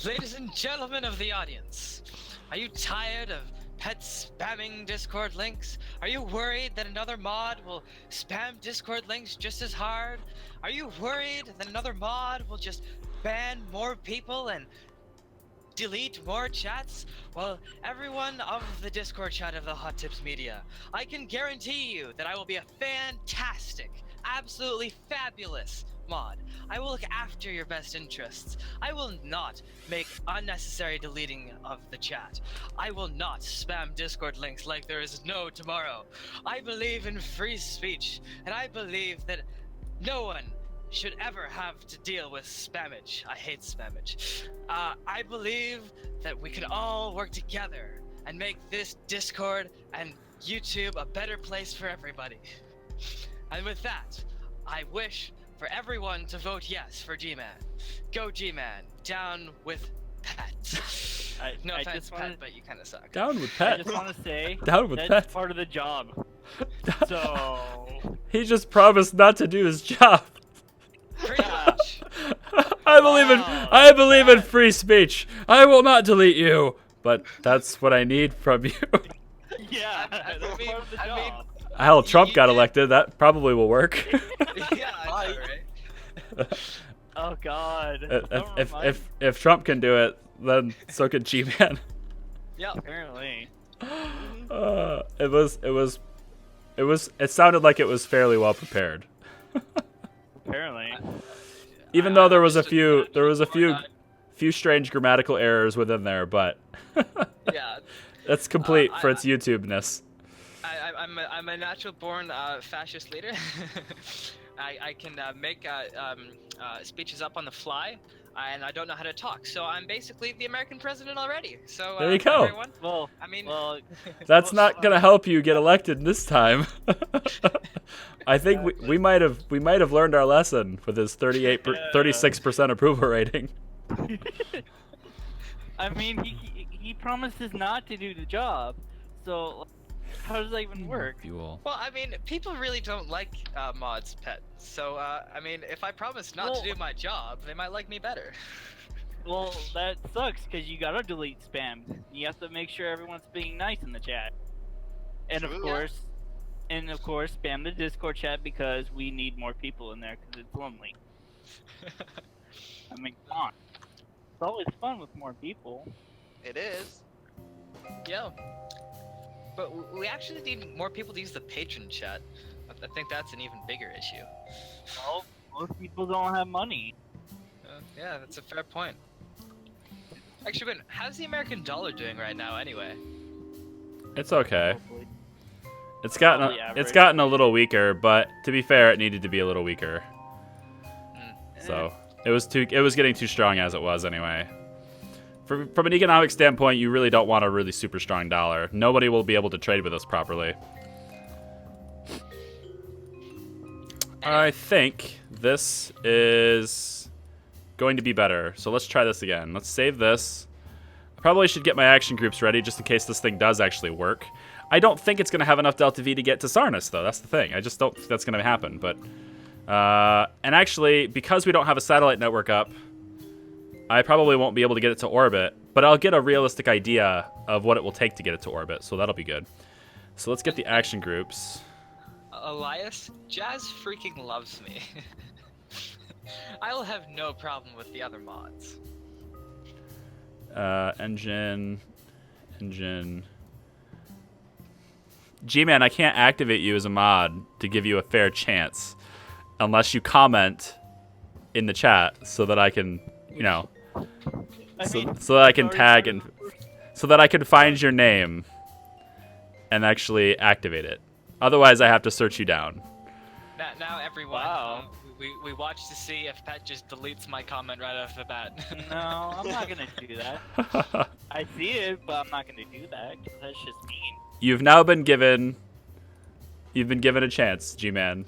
Ladies and gentlemen of the audience, are you tired of pets spamming Discord links? Are you worried that another mod will spam Discord links just as hard? Are you worried that another mod will just ban more people and delete more chats? Well, everyone of the Discord chat of the Hot Tips Media, I can guarantee you that I will be a fantastic, absolutely fabulous mod. I will look after your best interests. I will not make unnecessary deleting of the chat. I will not spam Discord links like there is no tomorrow. I believe in free speech, and I believe that no one should ever have to deal with spammage. I hate spammage. I believe that we can all work together and make this Discord and YouTube a better place for everybody. And with that, I wish for everyone to vote yes for G-Man. Go G-Man. Down with Pet. No offense, Pet, but you kind of suck. Down with Pet. I just want to say Down with that's Pet. part of the job. So he just promised not to do his job. Pretty much. I believe in free speech. I will not delete you. But that's what I need from you. yeah, that's part of the job. Hell, Trump got elected. That probably will work. Yeah, I know, right? Oh God. If Trump can do it, then so can G-Man. Yeah. Apparently. It sounded like it was fairly well prepared. Apparently. Even though there was a few strange grammatical errors within there, but Yeah. that's complete for its YouTube-ness. I'm a natural born fascist leader. I can make speeches up on the fly, and I don't know how to talk. So I'm basically the American president already. So there you go. Everyone, Well, I mean, that's not gonna help you get elected this time. I think we might have learned our lesson with his 36% approval rating. I mean, he promises not to do the job, so how does that even work? Fuel. well, I mean, people really don't like mods, Pet. So I mean, if I promise not to do my job, they might like me better. Well, that sucks because you gotta delete spam. You have to make sure everyone's being nice in the chat, and of course, spam the Discord chat because we need more people in there because it's lonely. I mean, come on. It's always fun with more people. It is. Yeah. But we actually need more people to use the patron chat. I think that's an even bigger issue. Well, most people don't have money. Yeah, that's a fair point. Actually, Ben, how's the American dollar doing right now anyway? It's okay. It's Probably gotten average. a little weaker, but to be fair, it needed to be a little weaker. So it was getting too strong as it was anyway. From an economic standpoint, you really don't want a really super strong dollar. Nobody will be able to trade with us properly. I think this is going to be better. So let's try this again. Let's save this. I probably should get my action groups ready just in case this thing does actually work. I don't think it's going to have enough Delta V to get to Sarnus, though. That's the thing. I just don't think that's going to happen. But and actually, because we don't have a satellite network up, I probably won't be able to get it to orbit. But I'll get a realistic idea of what it will take to get it to orbit, so that'll be good. So let's get the action groups. Elias, Jazz freaking loves me. I'll have no problem with the other mods. Engine. G-Man, I can't activate you as a mod to give you a fair chance unless you comment in the chat so that I can, you know, so that I can tag and so that I can find your name and actually activate it. Otherwise, I have to search you down. Now everyone, Wow. we watch to see if Pet just deletes my comment right off the bat. No, I'm not gonna do that. I see it, but I'm not gonna do that because that's just mean. You've now been given. You've been given a chance, G-Man.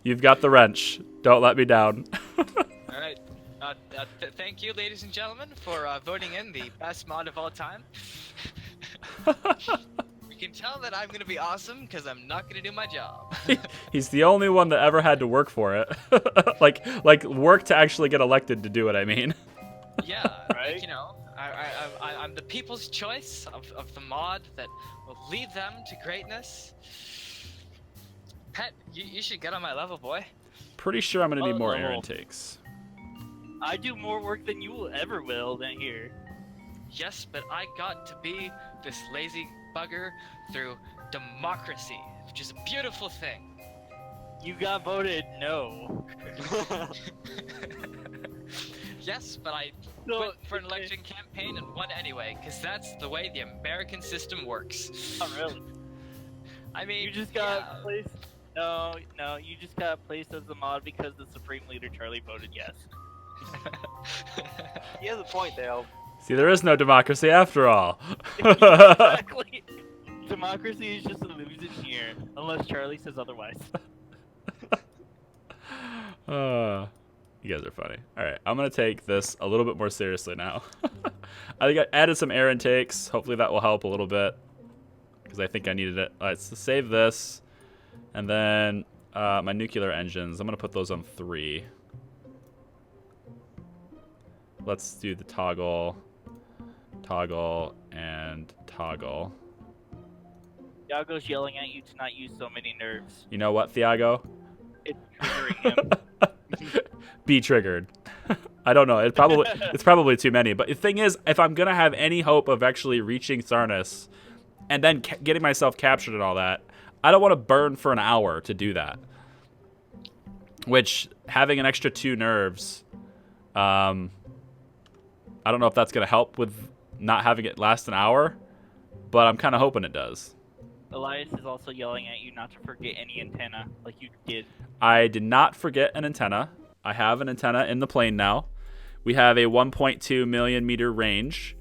You've got the wrench. Don't let me down. All right. Thank you, ladies and gentlemen, for voting in the best mod of all time. You can tell that I'm gonna be awesome because I'm not gonna do my job. He's the only one that ever had to work for it. like work to actually get elected to do it, I mean. Yeah, Right? like, you know, I'm the people's choice of the mod that will lead them to greatness. Pet, you should get on my level, boy. Pretty sure I'm gonna need Oh, more no. air intakes. I do more work than you ever will than here. Yes, but I got to be this lazy bugger through democracy, which is a beautiful thing. You got voted no. Yes, but I So- went for an election campaign and won anyway, because that's the way the American system works. Not really. I mean, You just got yeah. placed. No, you just got placed as the mod because the Supreme Leader Charlie voted yes. He has a point, Dale. See, there is no democracy after all. Exactly. Democracy is just an illusion here, unless Charlie says otherwise. You guys are funny. All right, I'm gonna take this a little bit more seriously now. I think I added some air intakes. Hopefully that will help a little bit because I think I needed it. All right, so save this, and then my nuclear engines. I'm gonna put those on 3. Let's do the toggle, and toggle. Yago's yelling at you to not use so many nerves. You know what, Thiago? It's triggering him. Be triggered. I don't know. It's probably too many. But the thing is, if I'm gonna have any hope of actually reaching Sarnus, and then getting myself captured and all that, I don't want to burn for an hour to do that. Which having an extra 2 nerves, I don't know if that's gonna help with not having it last an hour, but I'm kind of hoping it does. Elias is also yelling at you not to forget any antenna, like you did. I did not forget an antenna. I have an antenna in the plane now. We have a 1.2 million meter range.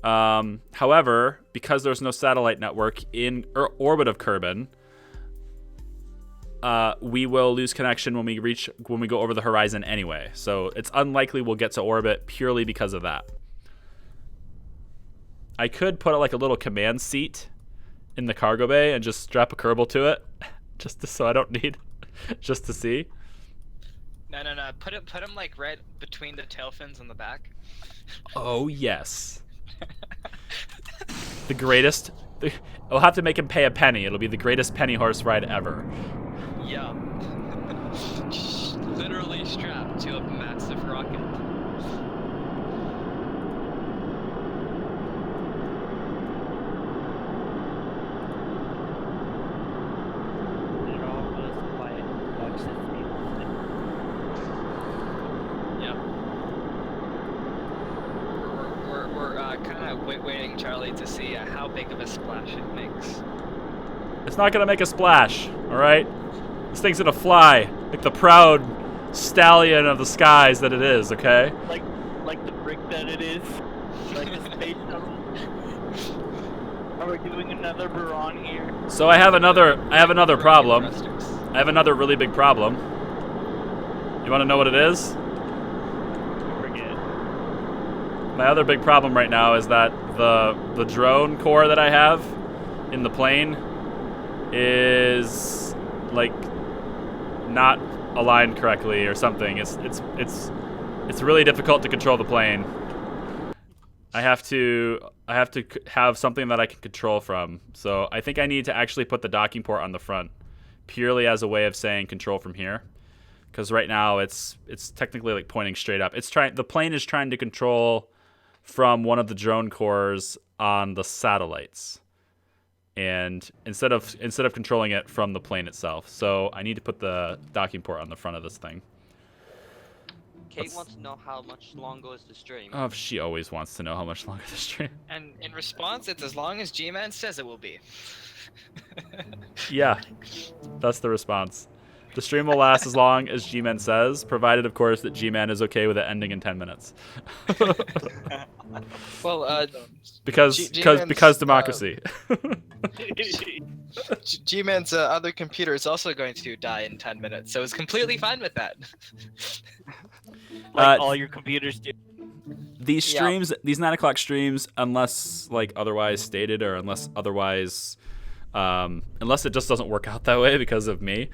However, because there's no satellite network in orbit of Kerbin, we will lose connection when we go over the horizon anyway. So it's unlikely we'll get to orbit purely because of that. I could put like a little command seat in the cargo bay and just strap a Kerbal to it, so I don't need, just to see. No. Put him like right between the tail fins on the back. Oh yes. The greatest. I'll have to make him pay a penny. It'll be the greatest penny horse ride ever. Yeah. Literally strapped to a massive rocket. They're all just quiet. Watch this Yeah. We're kind of waiting, Charlie, to see how big of a splash it makes. It's not gonna make a splash, all right? This thing's gonna fly like the proud stallion of the skies that it is, okay? Like the brick that it is. Like the space shuttle. Are we doing another Baron here? So I have another problem. Thrusters. I have another really big problem. You want to know what it is? Forget. My other big problem right now is that the drone core that I have in the plane is like not aligned correctly or something. It's really difficult to control the plane. I have to have something that I can control from. So I think I need to actually put the docking port on the front, purely as a way of saying control from here. Because right now it's technically like pointing straight up. The plane is trying to control from one of the drone cores on the satellites, and instead of controlling it from the plane itself. So I need to put the docking port on the front of this thing. Kate wants to know how much longer is the stream. Oh, she always wants to know how much longer the stream. And in response, it's as long as G-Man says it will be. Yeah, that's the response. The stream will last as long as G-Man says, provided, of course, that G-Man is okay with it ending in 10 minutes. Well, because democracy. G-Man's other computer is also going to die in 10 minutes, so it's completely fine with that. Like all your computers do. These streams, these 9 o'clock streams, unless like otherwise stated or unless otherwise, unless it just doesn't work out that way because of me,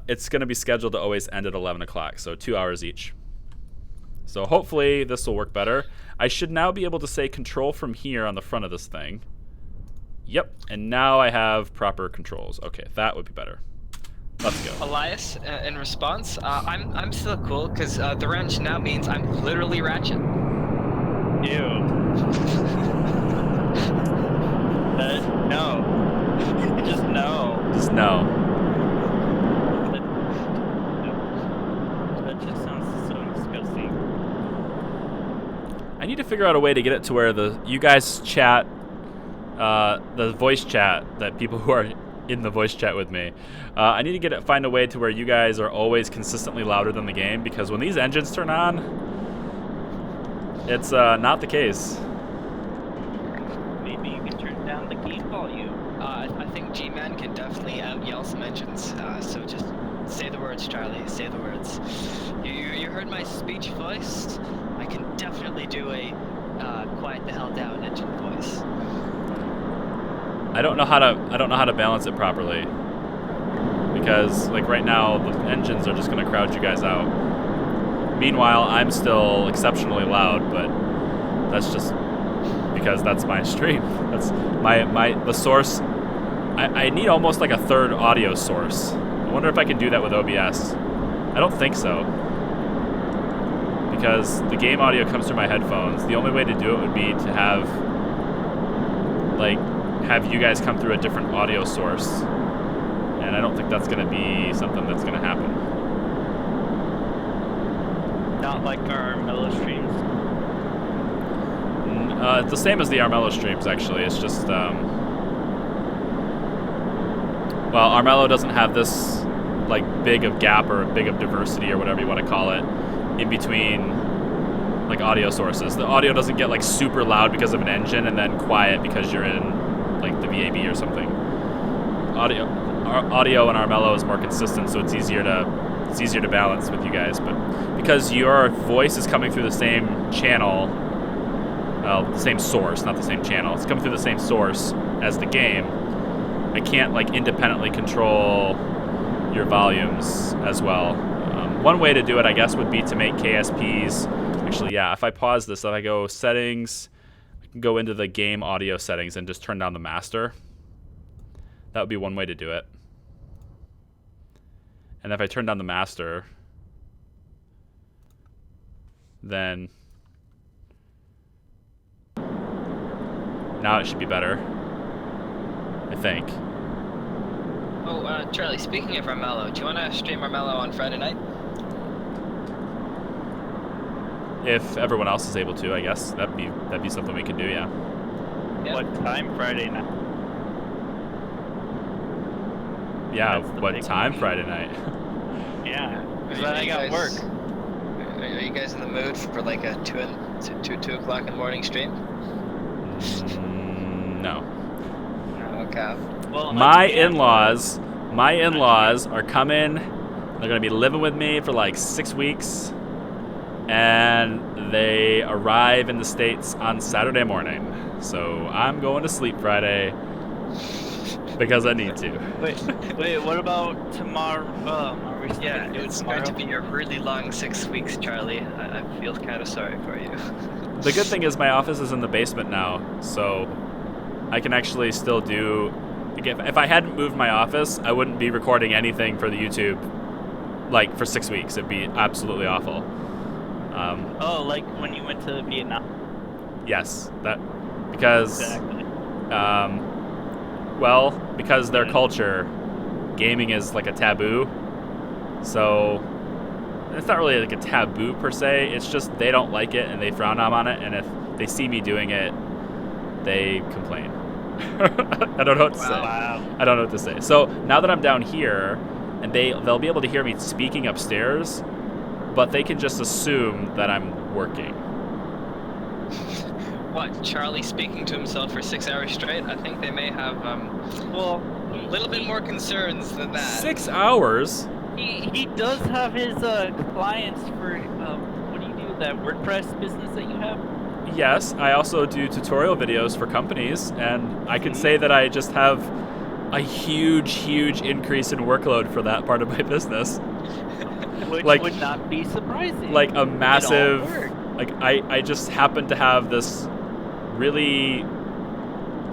it's going to be scheduled to always end at 11 o'clock, so 2 hours each. So hopefully this will work better. I should now be able to say control from here on the front of this thing. Yep, and now I have proper controls. Okay, that would be better. Let's go. Elias, in response, I'm still cool because the wrench now means I'm literally ratchet. Ew. No. Just no. Just no. That just sounds so disgusting. I need to figure out a way to get it to where you guys chat, the voice chat, that people who are in the voice chat with me. I need to find a way to where you guys are always consistently louder than the game, because when these engines turn on, it's not the case. Maybe you can turn down the game volume. I think G-Man can definitely out-yell some engines, so just say the words, Charlie, say the words. You heard my speech voice? I can definitely do a quiet the hell down engine voice. I don't know how to balance it properly, because like right now the engines are just going to crowd you guys out. Meanwhile, I'm still exceptionally loud, but that's just because that's my stream. That's the source. I need almost like a third audio source. I wonder if I can do that with OBS. I don't think so, because the game audio comes through my headphones. The only way to do it would be to have you guys come through a different audio source, and I don't think that's going to be something that's going to happen. Not like our mellow streams. It's the same as the Armello streams, actually. It's just, well, Armello doesn't have this like big of gap or big of diversity or whatever you want to call it in between like audio sources. The audio doesn't get like super loud because of an engine and then quiet because you're in like the VAB or something. Audio and Armello is more consistent, so it's easier to balance with you guys. But because your voice is coming through the same channel, well, the same source, not the same channel. It's coming through the same source as the game. I can't like independently control your volumes as well. One way to do it, I guess, would be to make KSPs. Actually, yeah. If I pause this, if I go settings, I can go into the game audio settings and just turn down the master. That would be one way to do it. And if I turn down the master, then now it should be better, I think. Oh, Charlie, speaking of Armello, do you want to stream Armello on Friday night? if everyone else is able to, I guess that'd be something we could do. Yeah. What time Friday night? Yeah. That's the What big time one. Friday night? Yeah. Because Are then I you got guys- work. Are you guys in the mood for like a 2 o'clock in the morning stream? No. Okay. Well, My yeah. in-laws are coming. They're gonna be living with me for like 6 weeks, and they arrive in the States on Saturday morning. So I'm going to sleep Friday because I need to. Wait, what about tomorrow? Are we still Yeah, gonna do it it's tomorrow? going to be a really long 6 weeks, Charlie. I feel kind of sorry for you. The good thing is my office is in the basement now, so I can actually still do. If I hadn't moved my office, I wouldn't be recording anything for the YouTube, like for 6 weeks. It'd be absolutely awful. Oh, like when you went to Vietnam. Yes, that because Exactly. well, because their culture, gaming is like a taboo. So it's not really like a taboo per se. It's just they don't like it and they frown on it. And if they see me doing it, they complain. I don't know what to say. Wow. I don't know what to say. So now that I'm down here, and they'll be able to hear me speaking upstairs, but they can just assume that I'm working. What, Charlie speaking to himself for 6 hours straight? I think they may have Well, a little bit more concerns than that. 6 hours? he does have his clients for what do you do, that WordPress business that you have? Yes, I also do tutorial videos for companies, and I can say that I just have a huge increase in workload for that part of my business. Which Like- would not be surprising. Like a It all massive, worked. like I just happen to have this really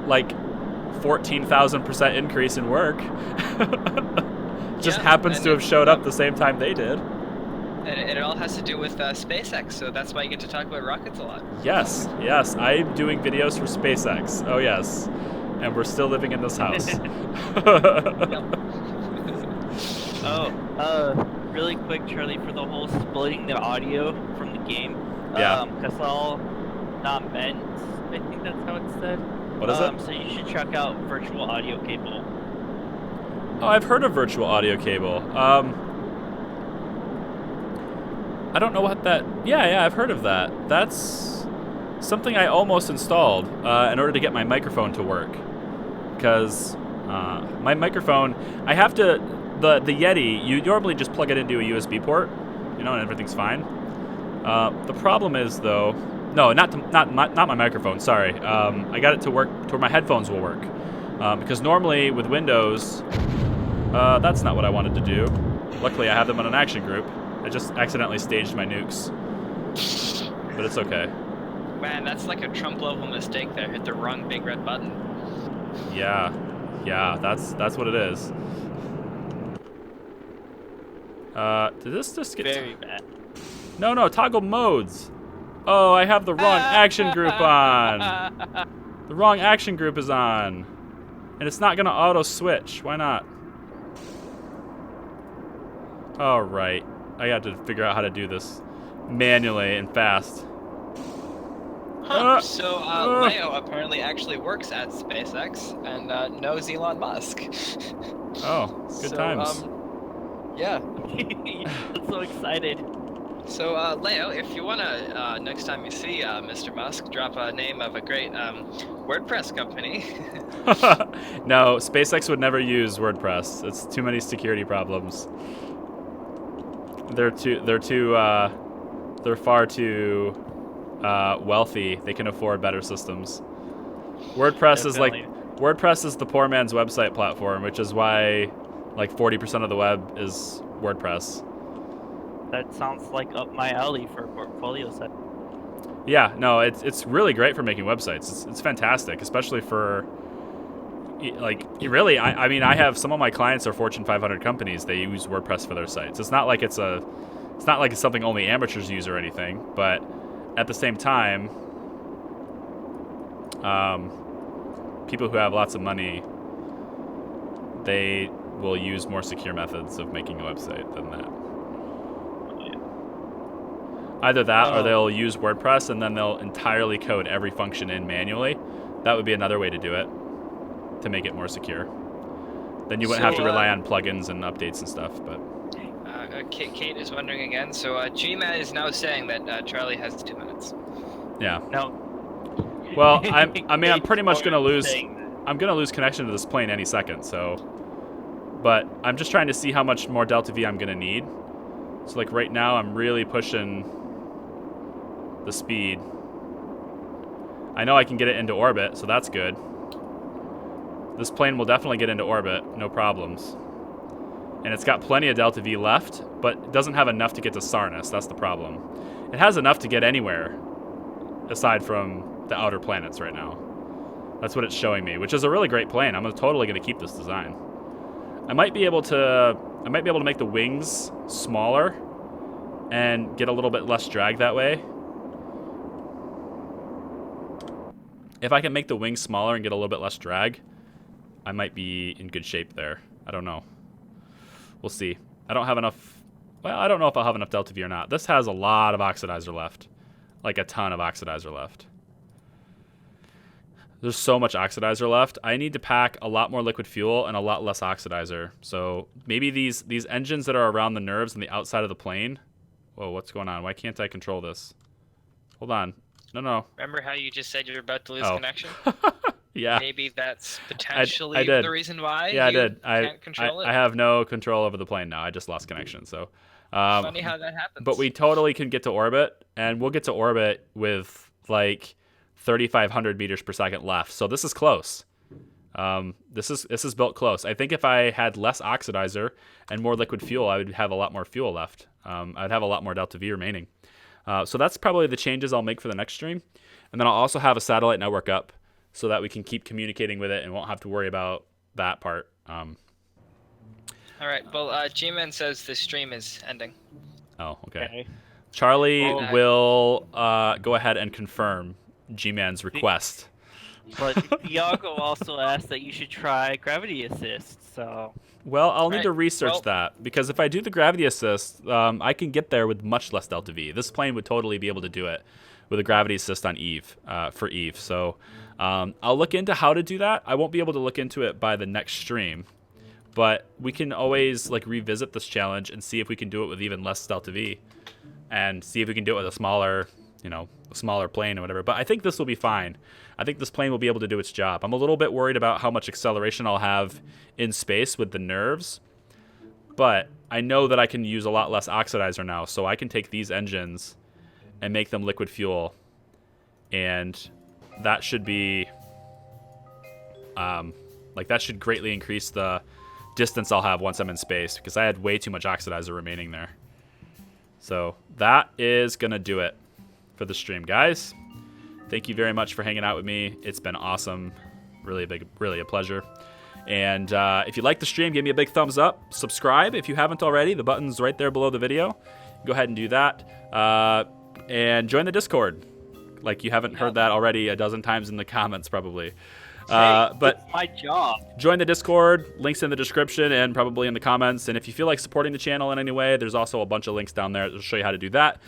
like 14,000% increase in work. Just Yeah, happens and to have showed up the same time they did. And it all has to do with SpaceX, so that's why you get to talk about rockets a lot. Yes, I'm doing videos for SpaceX. Oh yes, and we're still living in this house. Really quick, Charlie, for the whole splitting the audio from the game. Yeah. Casal not meant. I think that's how it's said. What is it? So you should check out virtual audio cable. Oh, I've heard of virtual audio cable. I don't know what that. Yeah, I've heard of that. That's something I almost installed in order to get my microphone to work. Because my microphone, I have to. The Yeti, you normally just plug it into a USB port, and everything's fine. The problem is though, no, not my microphone. Sorry, I got it to work to where my headphones will work. Because normally with Windows, that's not what I wanted to do. Luckily, I have them on an action group. I just accidentally staged my nukes, but it's okay. Man, that's like a Trump-level mistake there. Hit the wrong big red button. Yeah, that's what it is. Did this just get... Very bad. No, toggle modes. Oh, I have the wrong action group on. The wrong action group is on. And it's not gonna auto switch. Why not? All right. I got to figure out how to do this manually and fast. So, Leo apparently actually works at SpaceX and knows Elon Musk. Oh, good So, times. Yeah. I'm so excited. So, Leo, if you want to, next time you see Mr. Musk, drop a name of a great WordPress company. No, SpaceX would never use WordPress. It's too many security problems. They're far too wealthy. They can afford better systems. WordPress is the poor man's website platform, which is why like 40% of the web is WordPress. That sounds like up my alley for a portfolio set. Yeah, no, it's really great for making websites. It's fantastic, especially for like really. I mean, I have some of my clients are Fortune 500 companies. They use WordPress for their sites. It's not like it's something only amateurs use or anything. But at the same time, people who have lots of money, they will use more secure methods of making a website than that. Either that or they'll use WordPress and then they'll entirely code every function in manually. That would be another way to do it, to make it more secure. Then you wouldn't have to rely on plugins and updates and stuff. But Kate is wondering again. So G-Man is now saying that Charlie has 2 minutes. yeah. No. Well, I'm pretty much gonna lose. I'm gonna lose connection to this plane any second. So, but I'm just trying to see how much more delta V I'm gonna need. So like right now, I'm really pushing the speed. I know I can get it into orbit, so that's good. This plane will definitely get into orbit, no problems. And it's got plenty of delta V left, but it doesn't have enough to get to Sarnus. That's the problem. It has enough to get anywhere aside from the outer planets right now. That's what it's showing me, which is a really great plane. I'm totally going to keep this design. I might be able to make the wings smaller and get a little bit less drag that way. If I can make the wings smaller and get a little bit less drag, I might be in good shape there. I don't know. We'll see. I don't have enough... Well, I don't know if I'll have enough delta V or not. This has a lot of oxidizer left. Like a ton of oxidizer left. There's so much oxidizer left. I need to pack a lot more liquid fuel and a lot less oxidizer. So maybe these engines that are around the nerves on the outside of the plane... Whoa, what's going on? Why can't I control this? Hold on. No. Remember how you just said you're about to lose connection? Yeah. Maybe that's potentially did. the reason why I did. can't control it. I have no control over the plane now. I just lost connection. So, funny how that happens. But we totally can get to orbit, and we'll get to orbit with like 3,500 meters per second left. So this is close. This is built close. I think if I had less oxidizer and more liquid fuel, I would have a lot more fuel left. I'd have a lot more delta V remaining. So that's probably the changes I'll make for the next stream. And then I'll also have a satellite network up so that we can keep communicating with it and won't have to worry about that part. All right. Well, G-Man says the stream is ending. Oh, okay. Charlie will go ahead and confirm G-Man's request. But Iago also asked that you should try gravity assist, so... Well, I'll need to research that, because if I do the gravity assist, I can get there with much less delta V. This plane would totally be able to do it with a gravity assist on Eve, for Eve. So I'll look into how to do that. I won't be able to look into it by the next stream, but we can always like revisit this challenge and see if we can do it with even less delta V, and see if we can do it with a smaller, a smaller plane or whatever. But I think this will be fine. I think this plane will be able to do its job. I'm a little bit worried about how much acceleration I'll have in space with the nerves, but I know that I can use a lot less oxidizer now, so I can take these engines and make them liquid fuel, and that should be that should greatly increase the distance I'll have once I'm in space, because I had way too much oxidizer remaining there. So that is gonna do it for the stream, guys. Thank you very much for hanging out with me. It's been awesome. Really a pleasure. And if you like the stream, give me a big thumbs up. Subscribe if you haven't already. The button's right there below the video. Go ahead and do that. And join the Discord. Like you haven't heard that already a dozen times in the comments probably. But my job. Join the Discord. Links in the description and probably in the comments. And if you feel like supporting the channel in any way, there's also a bunch of links down there that will show you how to do that.